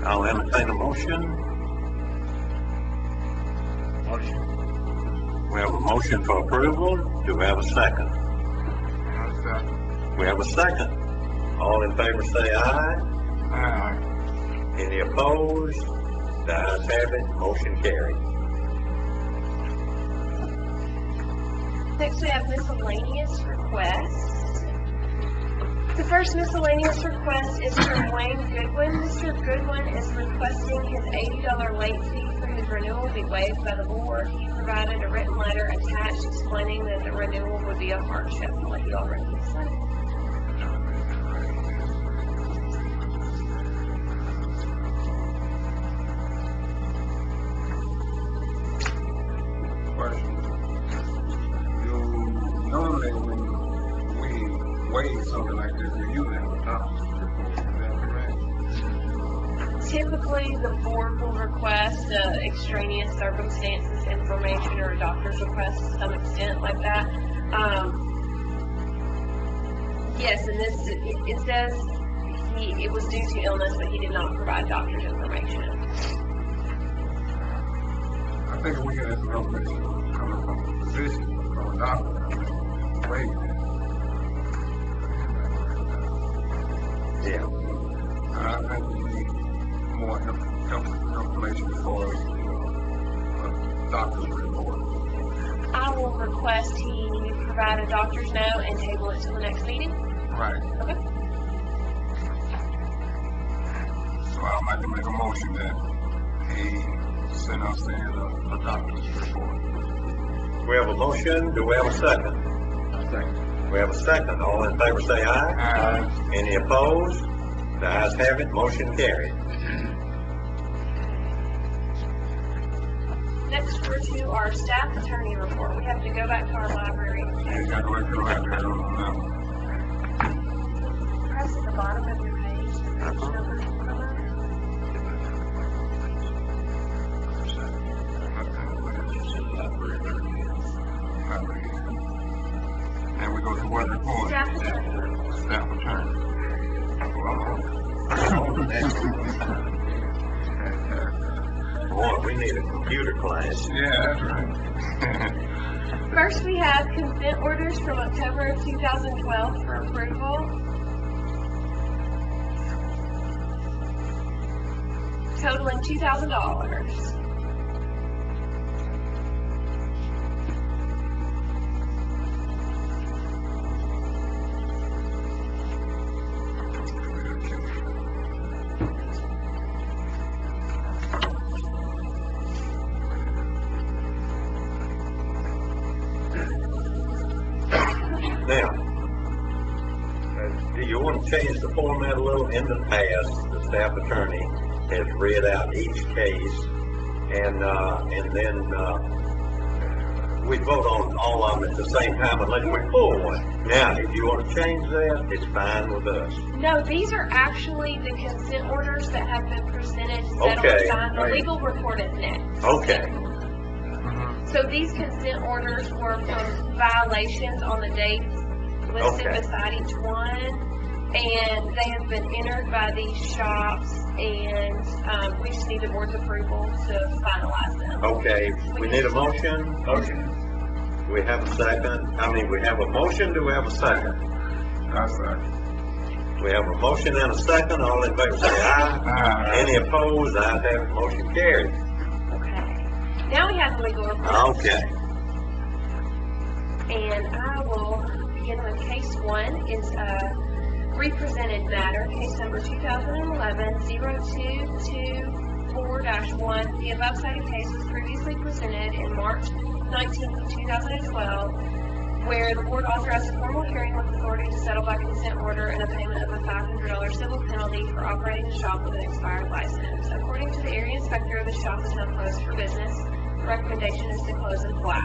I'll entertain a motion. Motion. We have a motion for approval. Do we have a second? We have a second. All in favor say aye. Aye. Any opposed? The ayes have it, motion carried. Next, we have miscellaneous requests. The first miscellaneous request is from Wayne Goodwin. Mr. Goodwin is requesting his $80 late fee for his renewal be waived by the board. He provided a written letter attached explaining that the renewal would be a hardship, like he already said. Question. Normally when we waive something like this, we usually have a doctor's report. Is that correct? Typically, the board will request extraneous circumstances information or a doctor's request to some extent like that. Yes, and this, it says it was due to illness, but he did not provide doctor's information. I think we get information coming from a physician, from a doctor. Wait. Yeah. I think we need more information before a doctor's report. I will request he provide a doctor's note and table it to the next meeting. Right. Okay. So I'd like to make a motion that he send us in a doctor's report. We have a motion. Do we have a second? Second. We have a second. All in favor say aye. Aye. Any opposed? The ayes have it, motion carried. Next, we're to our staff attorney report. We have to go back to our library. Yeah, you gotta wait till I get on that. Press at the bottom of your page. The page number will come up. And we go to what report? Staff attorney report. staff attorney. Boy, we need a computer class. Yeah, that's right. First, we have consent orders from October of 2012 for approval. Totaling $2,000. Now, do you want to change the format a little? In the past, the staff attorney has read out each case, and then we vote on all of them at the same time unless we pull one. Now, if you want to change that, it's fine with us. No, these are actually the consent orders that have been presented, settled, Okay. signed. The legal report is next. Okay. So these consent orders were from violations on the dates listed Okay. beside each one, and they have been entered by these shops, and we just need the board's approval to finalize them. Okay, we need a motion. Motion. We have a second. We have a motion. Do we have a second? That's right. We have a motion and a second. All in favor say aye. Aye. Any opposed? Ayes have it. Motion carried. Okay. Now we have the legal report. Okay. And I will begin with case one. It's a represented matter, case number 2011-0224-1. The above cited case was previously presented in March 19th, 2012, where the board authorized a formal hearing with authority to settle by consent order and a payment of a $500 civil penalty for operating the shop with an expired license. According to the area inspector, the shop is now closed for business. The recommendation is to close and flag.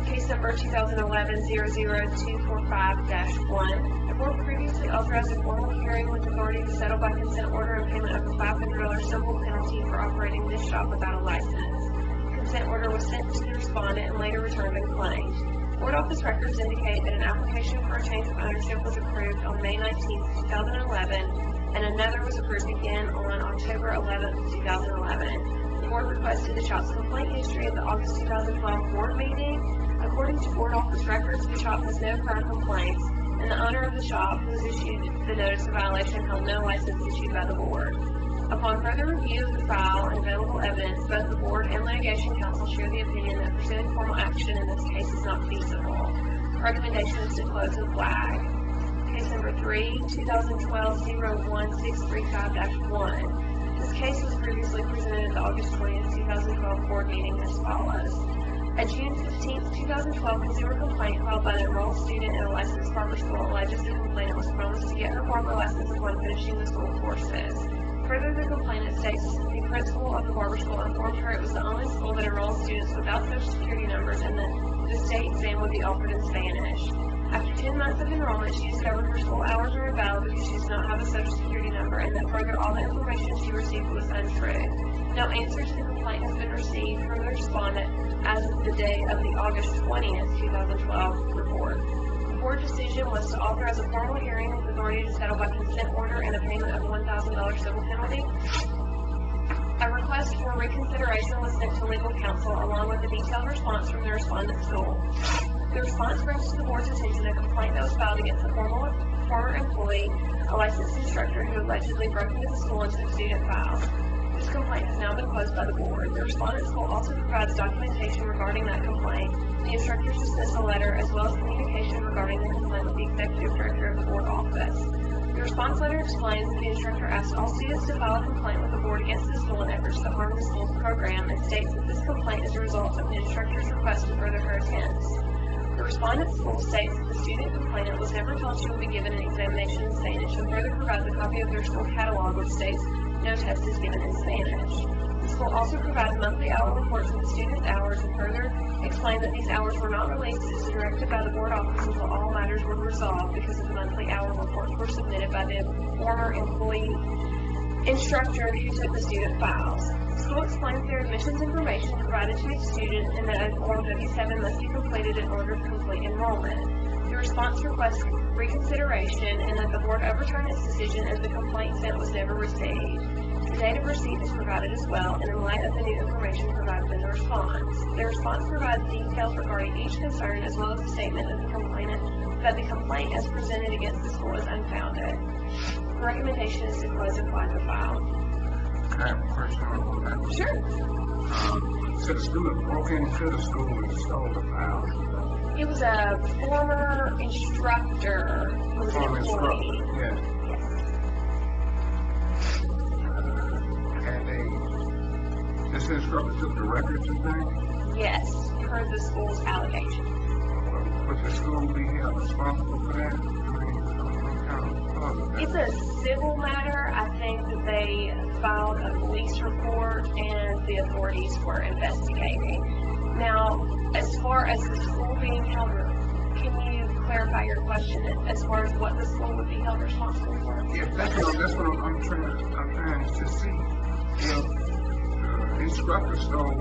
Case number 2011-00245-1. The board previously authorized a formal hearing with authority to settle by consent order and payment of a $500 civil penalty for operating this shop without a license. Consent order was sent to the respondent and later returned unclaimed. Board office records indicate that an application for a change of ownership was approved on May 19th, 2011, and another was approved again on October 11th, 2011. The board requested the shop's complaint history at the August 2012 board meeting. According to board office records, the shop has no prior complaints, and the owner of the shop, who was issued the notice of violation, held no license issued by the board. Upon further review of the file and available evidence, both the board and litigation counsel share the opinion that pursuing formal action in this case is not feasible. Recommendation is to close and flag. Case number 3, 2012-01635-1. This case was previously presented at the August 20th, 2012 board meeting as follows. A June 15th, 2012 consumer complaint filed by an enrolled student in a licensed barber school alleges the complainant was promised to get her barber license upon finishing the school courses. Further, the complainant states the principal of the barber school informed her it was the only school that enrolled students without social security numbers and that the state exam would be offered in Spanish. After 10 months of enrollment, she discovered her school hours were invalid because she does not have a social security number, and that further all the information she received was untrue. No answer to the complaint has been received from the respondent as of the day of the August 20th, 2012 report. The board decision was to authorize a formal hearing with authority to settle by consent order and a payment of $1,000 civil penalty. A request for reconsideration was sent to legal counsel along with a detailed response from the respondent school. The response brings to the board's attention a complaint that was filed against a former employee, a licensed instructor who allegedly broke into the school and took student files. This complaint has now been closed by the board. The respondent school also provides documentation regarding that complaint, the instructor's dismissal letter, as well as communication regarding the complaint with the executive director of the board office. The response letter explains that the instructor asked all students to file a complaint with the board against the school in efforts to harm the school's program and states that this complaint is a result of the instructor's request to further her attempts. The respondent school states that the student complainant was never told she would be given an examination in Spanish and further provides a copy of their school catalog which states no test is given in Spanish. The school also provides monthly hour reports of the students' hours and further explained that these hours were not released as directed by the board office until all matters were resolved because the monthly hour reports were submitted by the former employee instructor who took the student files. The school explains their admissions information provided to each student and that a Form W7 must be completed in order to complete enrollment. The response requests reconsideration and that the board overturn its decision as the complaint sent was never received. The date of receipt is provided as well, and in light of the new information provided in the response. The response provides details regarding each concern as well as a statement that the complaint as presented against the school is unfounded. The recommendation is to close and flag the file. I have a question on that. Sure. So the student broke into the school and stole the file. It was a former instructor who was an Former employee. instructor, yes. And this instructor took the records and things? Yes, per the school's allegation. Would the school be held responsible for that? It's a civil matter. I think that they filed a police report and the authorities were investigating. Now, as far as the school being held, can you clarify your question as far as what the school would be held responsible for? Yeah, that's what I'm trying to see. The instructor stole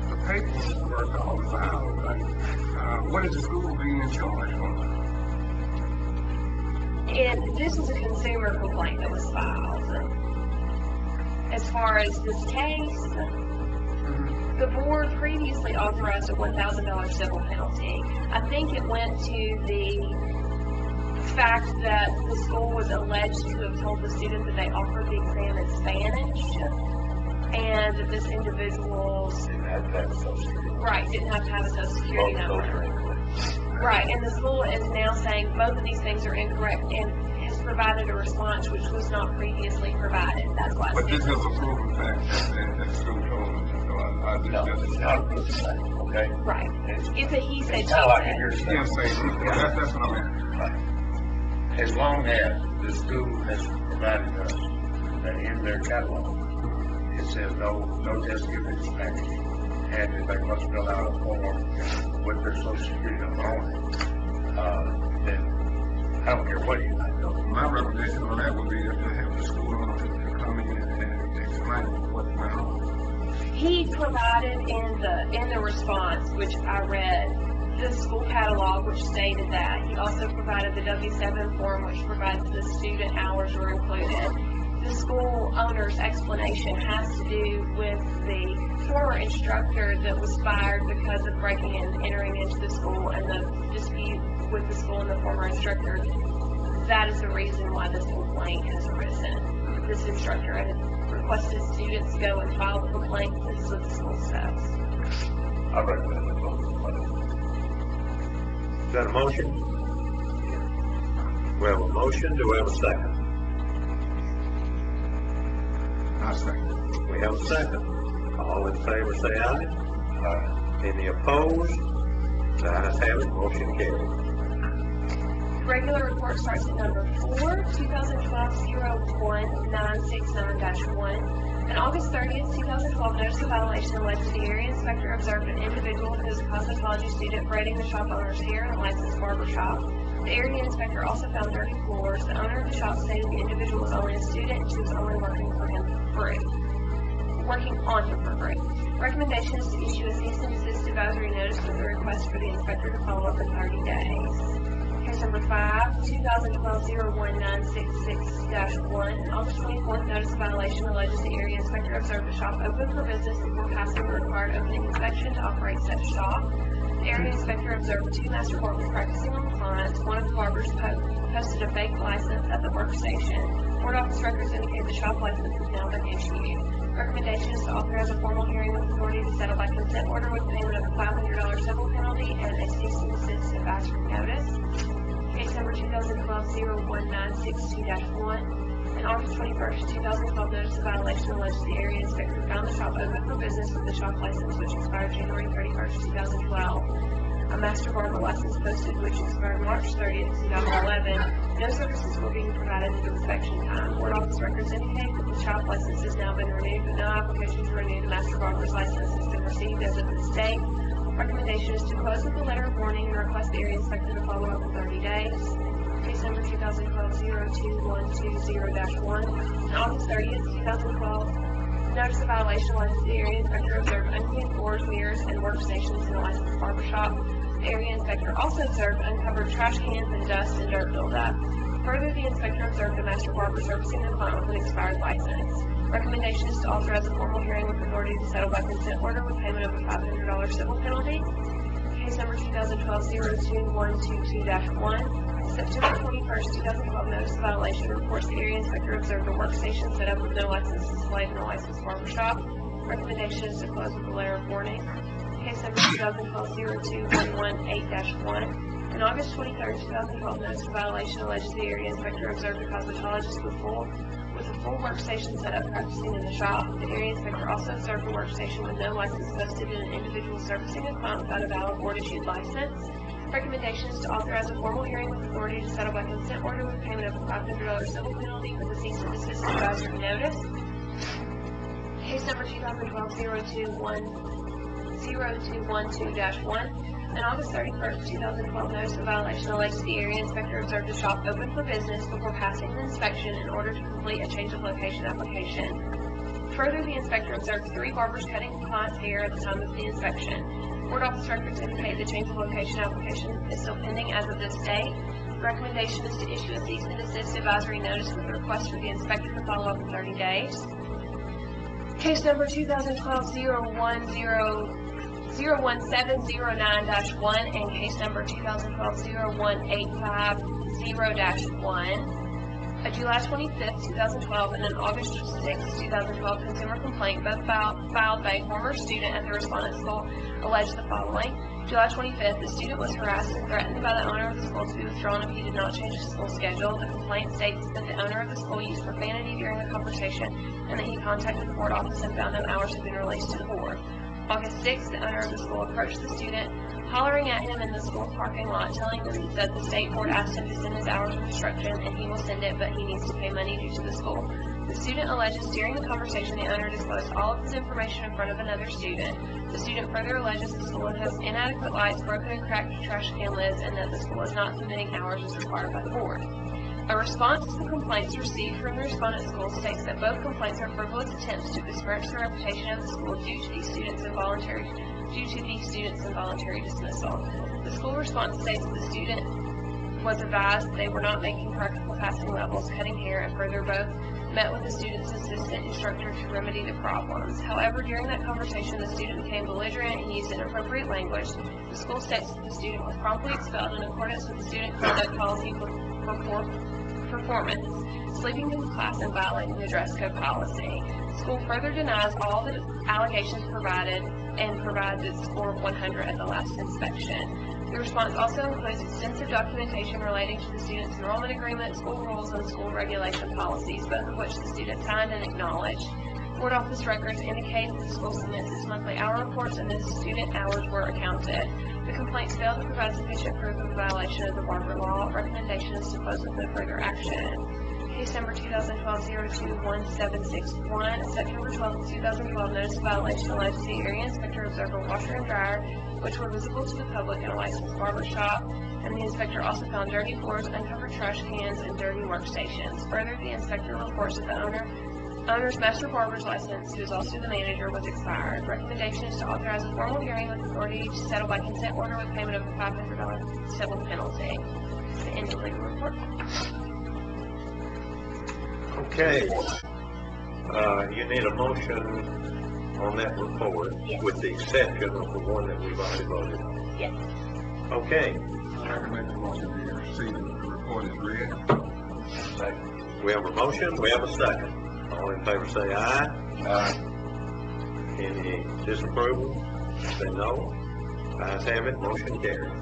the paperwork, all the files, right? What is the school being in charge for? And this was a consumer complaint that was filed. As far as this case, the board previously authorized a $1,000 civil penalty. I think it went to the fact that the school was alleged to have told the student that they offered the exam in Spanish, and that this individual Didn't have to have Social Security. didn't have to have a social security number. Right, and the school is now saying both of these things are incorrect and has provided a response which was not previously provided. That's why. But this is a proven fact that the school told them. So I just No, it's not a good thing, okay? Right. It's a he said, It's she kind of like a said. hearsay. can't say, that's what I meant. Right. As long as the school has provided us that in their catalog, it says no test given in Spanish, and that they must fill out a form with their social security number on it, then I don't care what you think. My recommendation on that would be to have the school owner to come in and explain what went on. He provided in the response, which I read, the school catalog, which stated that. He also provided the W-7 form, which provides the student hours were included. The school owner's explanation has to do with the former instructor that was fired because of breaking and entering into the school and the dispute with the school and the former instructor. That is the reason why this complaint has arisen. This instructor had requested students go and file the complaint. This is what the school says. I recommend it. Is that a motion? We have a motion, do we have a second? I say. We have a second. All in favor say aye. Any opposed? The ayes have it, motion carried. Regular report starts at number 4, 2012-01-969-1. On August 30th, 2012, notice of violation alleged the area inspector observed an individual who is a cosmetology student braiding the shop owner's hair in a licensed barber shop. The area inspector also found dirty floors. The owner of the shop stated the individual was only a student and she was only working on him for free. Recommendation is to issue a cease and desist advisory notice with a request for the inspector to follow up in 30 days. Case number 5, 2012-01-966-1. On August 24th, notice of violation alleges the area inspector observed the shop open for business before passing the required opening inspection to operate such shop. The area inspector observed 2 master barbers practicing on clients. One of the barbers posted a fake license at the workstation. Board office records indicate the shop license has now been issued. Recommendation is to authorize a formal hearing with authority to settle by consent order with payment of a $500 civil penalty and a cease and desist advisory notice. Case number 2012-01-962-1. On August 21st, 2012, notice of violation alleged the area inspector found the shop open for business with the shop license which expired January 31st, 2012. A master barber license posted which expired March 30th, 2011. No services were being provided at the inspection time. Board office records indicate that the shop license has now been renewed, but no application to renew the master barber's license has been received as of this date. Recommendation is to close with a letter of warning and request the area inspector to follow up in 30 days. Case number 2012-02120-1. On August 30th, 2012, notice of violation alleges the area inspector observed unclean floors, mirrors, and workstations in a licensed barber shop. The area inspector also observed uncovered trash cans and dust and dirt buildup. Further, the inspector observed a master barber servicing a client with an expired license. Recommendation is to authorize a formal hearing with authority to settle by consent order with payment of a $500 civil penalty. Case number 2012-02122-1. September 21st, 2012, notice of violation reports the area inspector observed a workstation set up with no license displayed in a licensed barber shop. Recommendation is to close with a letter of warning. Case number 2012-02118-1. On August 23rd, 2012, notice of violation alleges the area inspector observed a cosmetologist with a full workstation set up practicing in the shop. The area inspector also observed a workstation with no license posted in an individual servicing a client without a valid board-issued license. Recommendation is to authorize a formal hearing with authority to settle by consent order with payment of a $500 civil penalty with a cease and desist advisory notice. Case number 2012-02112-1. On August 31st, 2012, notice of violation alleges the area inspector observed a shop open for business before passing the inspection in order to complete a change of location application. Further, the inspector observed 3 barbers cutting the client's hair at the time of the inspection. Board office records indicate the change of location application is still pending as of this date. The recommendation is to issue a cease and desist advisory notice with a request for the inspector to follow up in 30 days. Case number 2012-01709-1 and case number 2012-01850-1. A July 25th, 2012 and an August 6th, 2012 consumer complaint, both filed by a former student at the respondent school, alleged the following. July 25th, the student was harassed and threatened by the owner of the school to be withdrawn if he did not change his school schedule. The complaint states that the owner of the school used profanity during the conversation and that he contacted the board office and found no hours had been released to the board. August 6th, the owner of the school approached the student, hollering at him in the school parking lot, telling him that the state board asked him to send his hours of instruction and he will send it, but he needs to pay money due to the school. The student alleges during the conversation the owner disclosed all of his information in front of another student. The student further alleges the school has inadequate lights, broken and cracked trash can lids, and that the school is not submitting hours as required by the board. A response to the complaints received from the respondent school states that both complaints are frivolous attempts to besmirch the reputation of the school due to these students' involuntary dismissal. The school response states that the student was advised they were not making practical passing levels, cutting hair, and further both met with the student's assistant instructor to remedy the problems. However, during that conversation, the student became belligerent and used inappropriate language. The school states that the student was promptly expelled in accordance with the student conduct policy for performance, sleeping in class and violating the dress code policy. The school further denies all the allegations provided and provides a score of 100 at the last inspection. The response also includes extensive documentation relating to the student's enrollment agreement, school rules, and school regulation policies, both of which the student signed and acknowledged. Board office records indicate that the school submits its monthly hour reports and that the student hours were accounted. The complaints failed to provide sufficient proof of violation of the Barber law. Recommendation is to close with no further action. Case number 2012-0211761. September 12, 2012, notice of violation alleged the area inspector observed a washer and dryer, which were visible to the public in a licensed barber shop, and the inspector also found dirty floors, uncovered trash cans, and dirty workstations. Further, the inspector reports that the owner's master barber's license, who is also the manager, was expired. Recommendation is to authorize a formal hearing with authority to settle by consent order with payment of a $500 civil penalty. The end of legal report. Okay. You need a motion on that report, Yes. with the exception of the one that we've already voted on. Yes. Okay. I recommend the motion be received and the report is read. We have a motion, we have a second. All in favor say aye. Aye. Any disapproval? Say no. Ayes have it, motion carried.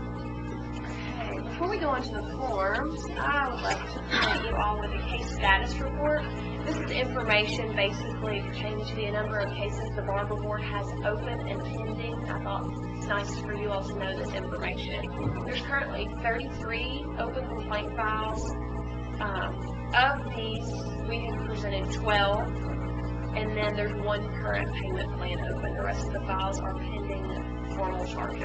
Okay, before we go on to the forms, I would like to present you all with a case status report. This is information basically pertaining to the number of cases the Barber Board has open and pending. I thought it's nice for you all to know this information. There's currently 33 open complaint files. Of these, we have presented 12, and then there's one current payment plan open. The rest of the files are pending formal charges.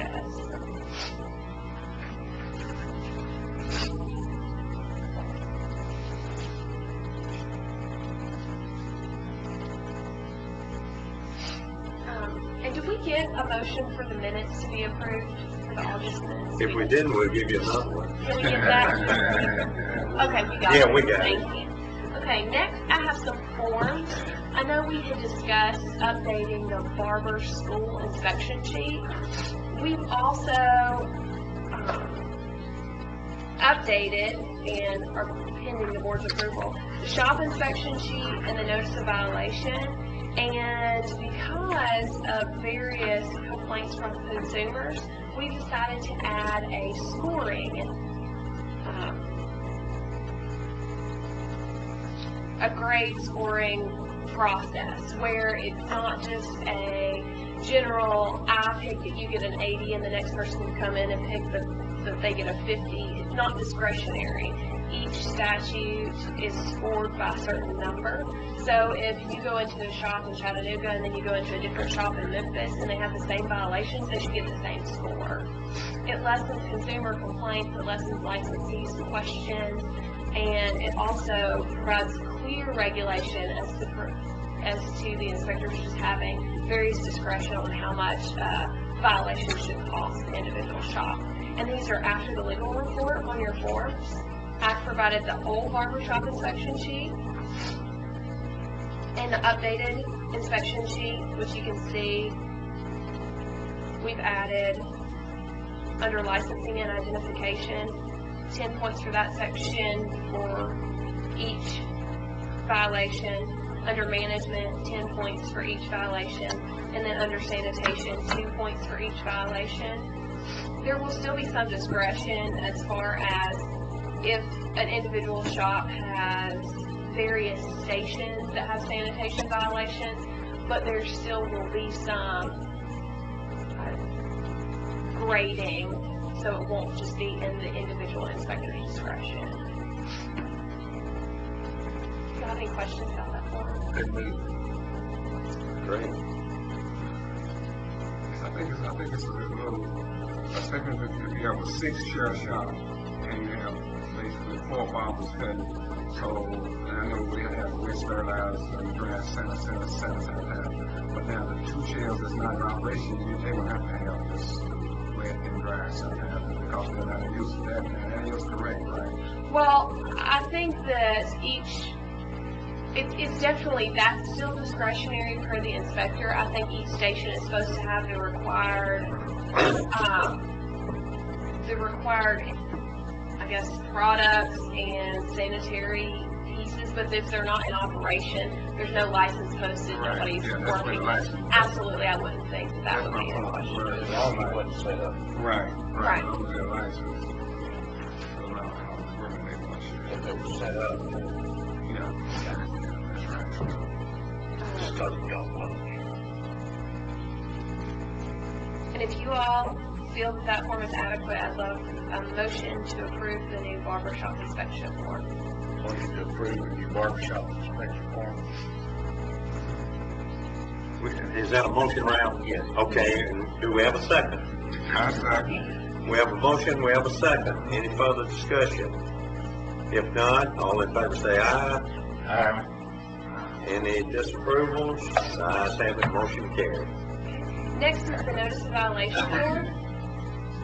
And did we get a motion for the minutes to be approved for the August minutes. If we didn't, we'll give you another one. Can we get that? Okay, we got it. Yeah, we got it. Thank you. Okay, next I have some forms. I know we had discussed updating the Barber school inspection sheet. We've also updated and are pending the board's approval the shop inspection sheet and the notice of violation. And because of various complaints from consumers, we decided to add a scoring, a grade scoring process where it's not just a general, I picked it, you get an 80, and the next person can come in and pick that they get a 50. It's not discretionary. Each statute is scored by a certain number. So if you go into a shop in Chattanooga and then you go into a different shop in Memphis and they have the same violations, they should get the same score. It lessens consumer complaints, it lessens licensees' questions, and it also provides clear regulation as to the inspectors just having various discretion on how much violations should cost the individual shop. And these are after the legal report on your forms. I've provided the old barbershop inspection sheet and the updated inspection sheet, which you can see we've added under licensing and identification, 10 points for that section for each violation. Under management, 10 points for each violation. And then under sanitation, 2 points for each violation. There will still be some discretion as far as if an individual shop has various stations that have sanitation violations, but there still will be some grading, so it won't just be in the individual inspector's discretion. Do you have any questions about that form? Good move. Great. I think it's a little, especially if you have a 6-share shop and you have basically 4 barbers cutting. So, and I know we sterilize and dry sanitize, but now the 2 shells that's not in operation, they will have to have this wet and dry sanitize because they're not using that. And that is correct, right? Well, I think that it's definitely, that's still discretionary per the inspector. I think each station is supposed to have the required, I guess, products and sanitary pieces, but if they're not in operation, there's no license posted, nobody's working. Absolutely, I wouldn't think that would be a question. Right. Right. License. So now, If it was set up, yeah. just doesn't go well. And if you all feel that form is adequate, I'd love a motion to approve the new barbershop inspection form. Motion to approve the new barbershop inspection form. Is that a motion round? Yes. Okay, and do we have a second? I second. We have a motion, we have a second. Any further discussion? If not, all in favor say aye. Aye. Any disapprovals? Ayes have it, motion carried. Next is the notice of violation form.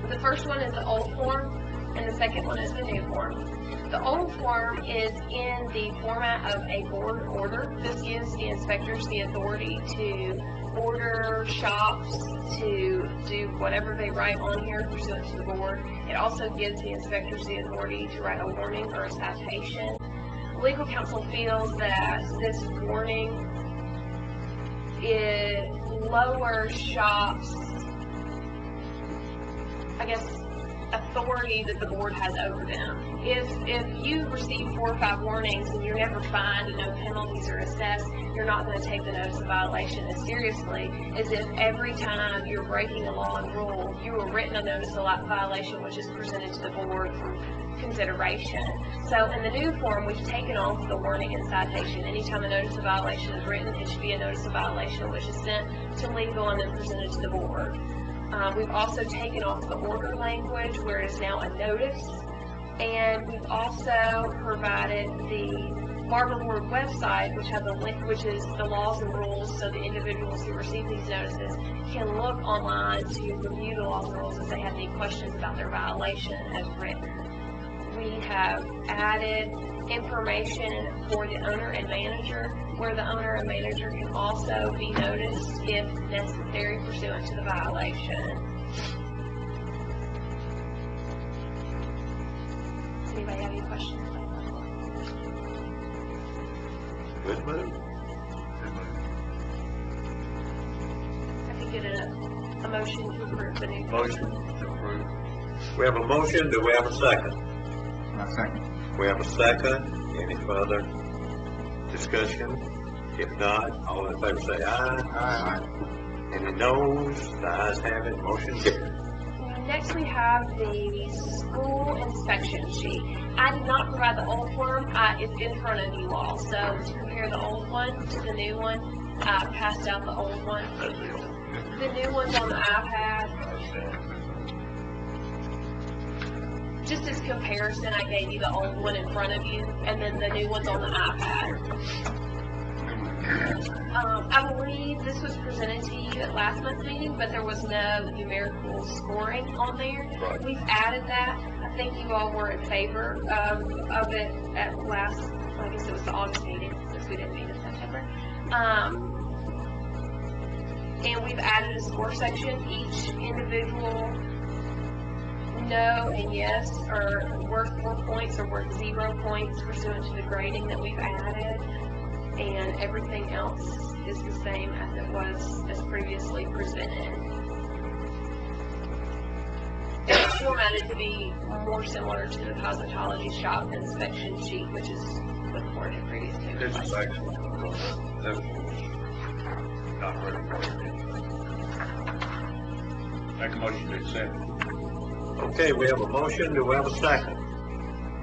The first one is the old form, and the second one is the new form. The old form is in the format of a board order. This gives the inspectors the authority to order shops to do whatever they write on here pursuant to the board. It also gives the inspectors the authority to write a warning or a citation. Legal counsel feels that this warning it lowers shops, I guess, authority that the board has over them. If you receive 4 or 5 warnings and you're never fined and no penalties are assessed, you're not going to take the notice of violation as seriously as if every time you're breaking a law and rule, you were written a notice of violation which is presented to the board for consideration. So in the new form, we've taken off the warning and citation. Anytime a notice of violation is written, it should be a notice of violation which is sent to legal and then presented to the board. We've also taken off the order language where it is now a notice, and we've also provided the Barber Board website, which has a link, which is the laws and rules, so the individuals who receive these notices can look online to review the laws and rules if they have any questions about their violation as written. We have added information for the owner and manager, where the owner and manager can also be noticed if necessary pursuant to the violation. Anybody have any questions? Good move. I could get a motion to approve the new. Motion to approve. We have a motion, do we have a second? I second. We have a second, any further discussion? If not, all in favor say aye. Aye. Any noes? The ayes have it, motion carried. Next, we have the school inspection sheet. I did not provide the old form. It's in front of you all. So to compare the old one to the new one, I passed out the old one. The new one's on the iPad. Just as comparison, I gave you the old one in front of you, and then the new one's on the iPad. I believe this was presented to you at last month's meeting, but there was no numerical scoring on there. Right. We've added that. I think you all were in favor of it at last, I guess it was the August meeting, since we didn't meet in September. And we've added a score section. Each individual no and yes are worth 4 points or worth 0 points pursuant to the grading that we've added. And everything else is the same as it was as previously presented. It's formatted to be more similar to the cosmetology shop inspection sheet, which is what the board had previously This is requested. excellent. That was not ready for it. Make a motion to accept. Okay, we have a motion, do we have a second?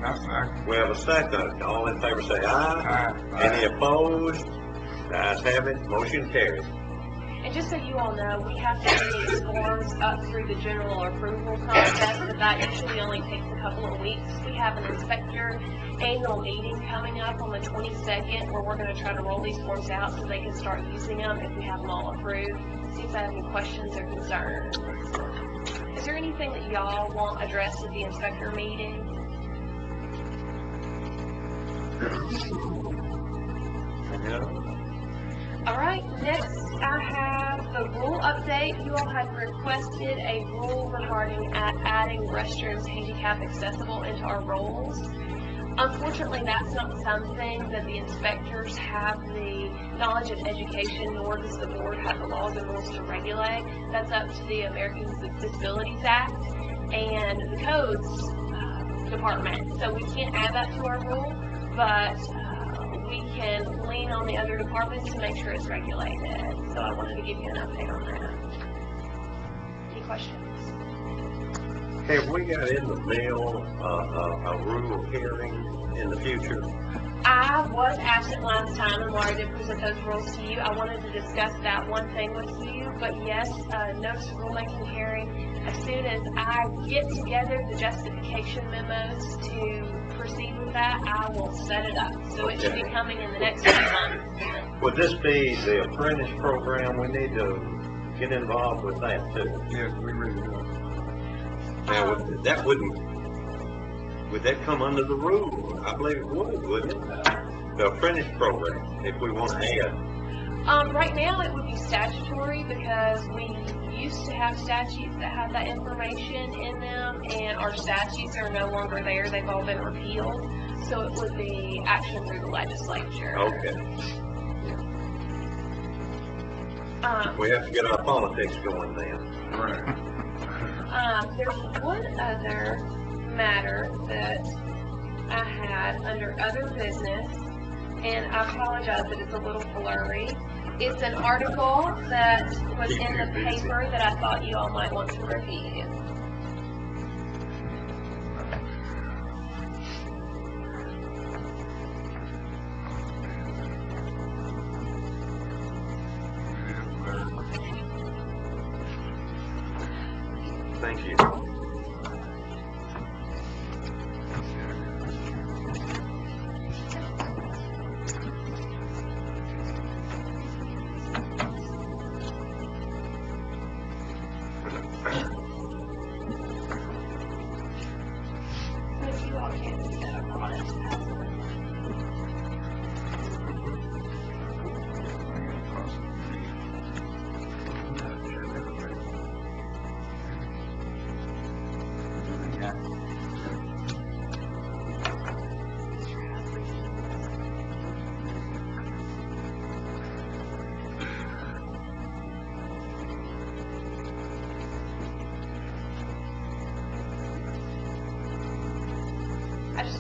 I second. We have a second, all in favor say aye. Aye. Any opposed? The ayes have it, motion carried. And just so you all know, we have to get these forms up through the general approval process, but that usually only takes a couple of weeks. We have an inspector annual meeting coming up on the 22nd, where we're going to try to roll these forms out so they can start using them if we have them all approved. See if I have any questions or concerns. Is there anything that y'all want addressed at the inspector meeting? All right, next I have the rule update. You all had requested a rule regarding adding restrooms handicap accessible into our rules. Unfortunately, that's not something that the inspectors have the knowledge and education, nor does the board have the laws and rules to regulate. That's up to the Americans with Disabilities Act and the codes department. So we can't add that to our rule, but we can lean on the other departments to make sure it's regulated. So I wanted to give you an update on that. Any questions? Have we got in the mail, a rule hearing in the future? I was absent last time, and Laura did present those rules to you. I wanted to discuss that one thing with you, but yes, notice of rulemaking hearing. As soon as I get together the justification memos to proceed with that, I will set it up. So it should be coming in the next few months. Would this be the apprentice program? We need to get involved with that too. Yes, we really do. Now, would that come under the rule? I believe it would, wouldn't it? The apprentice program, if we want to add. Right now, it would be statutory because we used to have statutes that have that information in them, and our statutes are no longer there. They've all been repealed. So it would be action through the legislature. Okay. We have to get our politics going then. Right. There's one other matter that I had under other business, and I apologize that it's a little blurry. It's an article that was in the paper that I thought you all might want to review. Thank you.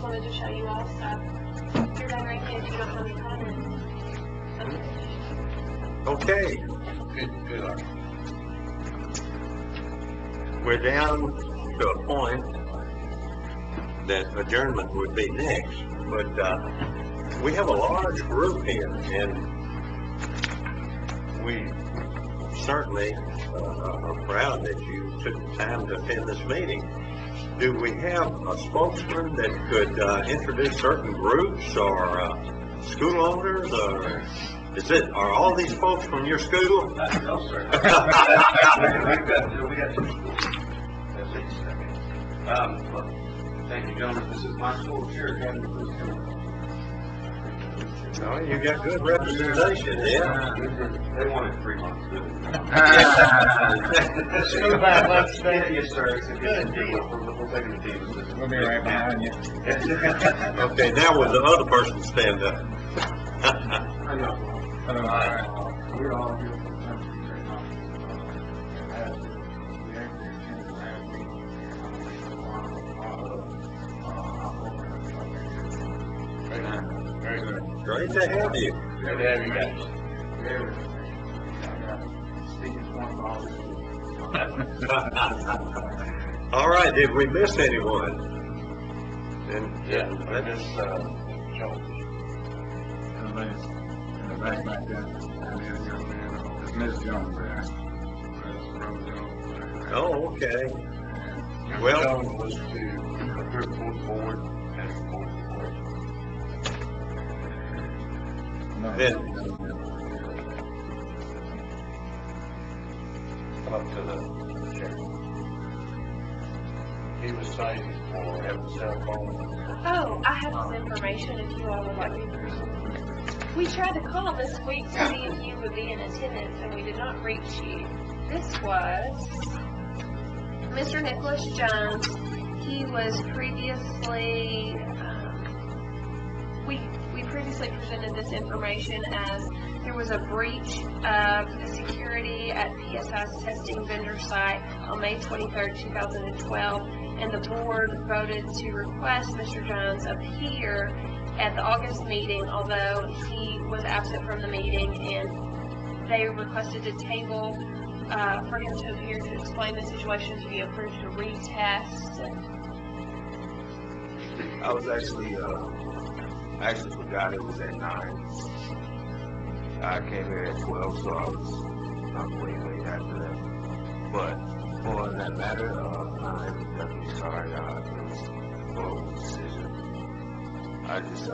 wanted to show you all stuff. You're done right here if you don't have any comments. Okay, Good. we're down to a point that adjournment would be next, but, we have a large group here, and we certainly are proud that you took the time to attend this meeting. Do we have a spokesman that could introduce certain groups or school owners, or are all these folks from your school? No, sir. we got two schools. That's it. Well, thank you, gentlemen. This is my school, Chair Academy. Oh, you got good representation, yeah. They wanted 3 months, didn't School band, let's stay. Yes, sir. It's a good deal. We'll take the team. We'll be right behind you. Okay, now will the other person stand up? I know. We're all here. Very good. Great to have you. Good to have you guys. All right, did we miss anyone? And Yeah, I just, Jones. In the back there. It's Miss Jones there. Oh, okay. Well, Well, Jones was to approve the board and the board. then, Come up to the chair. He was cited for having cell phone. Oh, I have some information if you all would like me to. We tried to call this week to see if you would be in attendance, and we did not reach you. This was Mr. Nicholas Jones. He was previously, we previously presented this information as there was a breach of the security at PSI's testing vendor site on May 23rd, 2012, and the board voted to request Mr. Jones appear at the August meeting, although he was absent from the meeting, and they requested to table for him to appear to explain the situation, to be approved to retest. I was actually forgot it was at 9. I came here at 12, so I was way late after that. But for that matter, I'm definitely sorry. It was a horrible decision. I just,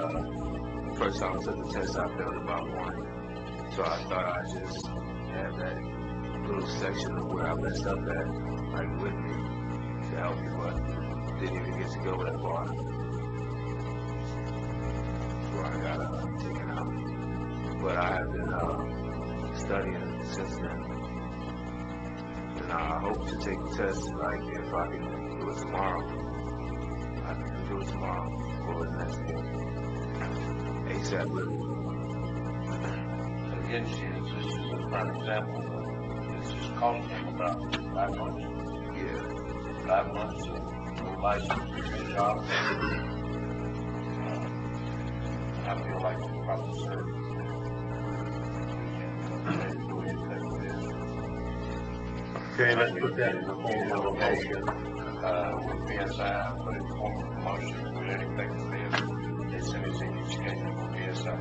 first time I took the test, I failed about 1. So I thought I'd just have that little section of where I messed up at, like with me, to help me, but didn't even get to go that far. So I got taken out. But I have been studying since then. And I hope to take the test, like if I can do it tomorrow. I can do it tomorrow for the next day. ASAP, really. Again, this is a prime example. It's just costing him about 5 months. Yeah. 5 months of no license, no job. I feel like it's probably served. okay, let's put that in the form of a motion. With PSI, put it in form of a motion, with any effective date, as soon as he gets scheduled for PSI.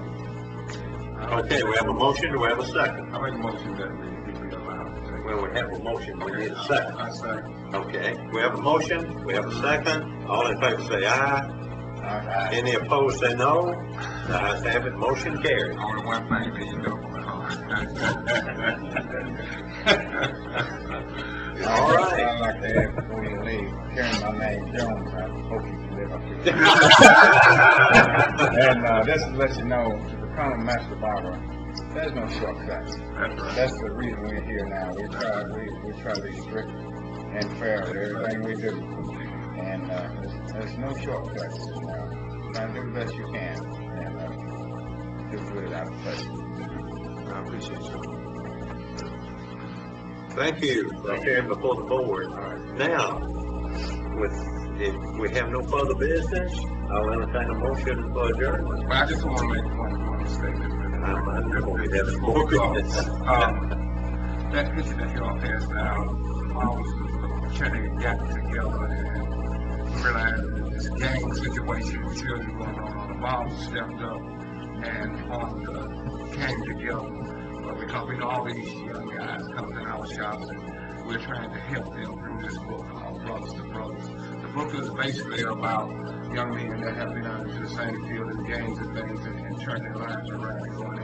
Okay, we have a motion, do we have a second? I make a motion that we be allowed to take. Well, we have a motion, we need a second. I say. Okay, we have a motion, we have a second, all in favor say aye. Aye. Any opposed say no. The ayes have it, motion carried. Only one thing that you know. All right. I'd like to add before you leave, carrying my name Jones, I hope you can live up here. And this will let you know, to become a master barber, there's no shortcuts. That's the reason we're here now. We try to be strict and fair with everything we do. And there's no shortcuts. Try to do the best you can and do good out of pleasure. I appreciate you. Thank you for appearing before the board. Now, if we have no further business, I'll entertain a motion for adjournment. Well, I just want to make one statement. I never we have more business. That picture that y'all passed out, I was trying to get together and realize that this gang situation with children going on, the mom stepped up and came together because we know all these young guys come to our shops and we're trying to help them through this book called Brothers to Brothers. The book is basically about young men that have been out into the same field in gangs and things and turn their lives around and going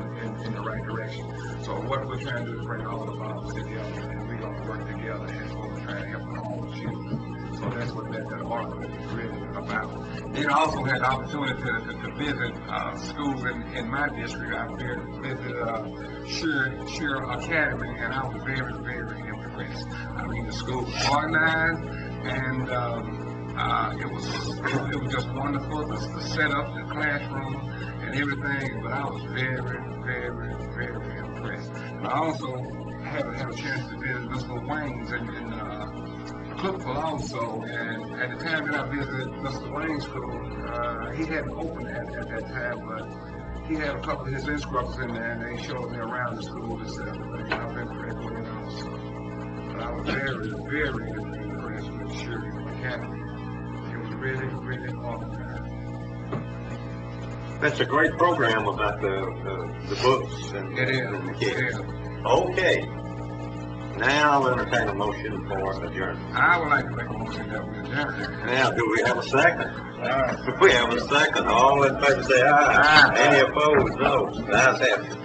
in the right direction. So what we're trying to do is bring all of us together and we're going to work together and we're trying to help all the children. So that's what that article is really about. Then I also had the opportunity to visit schools in my district. I visited Sheer Academy and I was very, very impressed. I mean, the school was organized and it was just wonderful, the setup, the classroom, and everything. But I was very, very, very impressed. And I also had a chance to visit Mr. Wayne's in Cookville also. And at the time that I visited Mr. Wayne's school, he hadn't opened at that time, but he had a couple of his instructors in there, and they showed me around the school and stuff. And I've been impressed with it also. But I was very, very impressed with Sheer Academy. Really, really organized. That's a great program about the books and, It is. and the kids. It is. Okay. Now I'll entertain a motion for adjournment. I would like to make a motion that we adjourn. Now, do we have a second? We have a second. All in favor say aye. Aye. Any opposed? No. Ayes have it.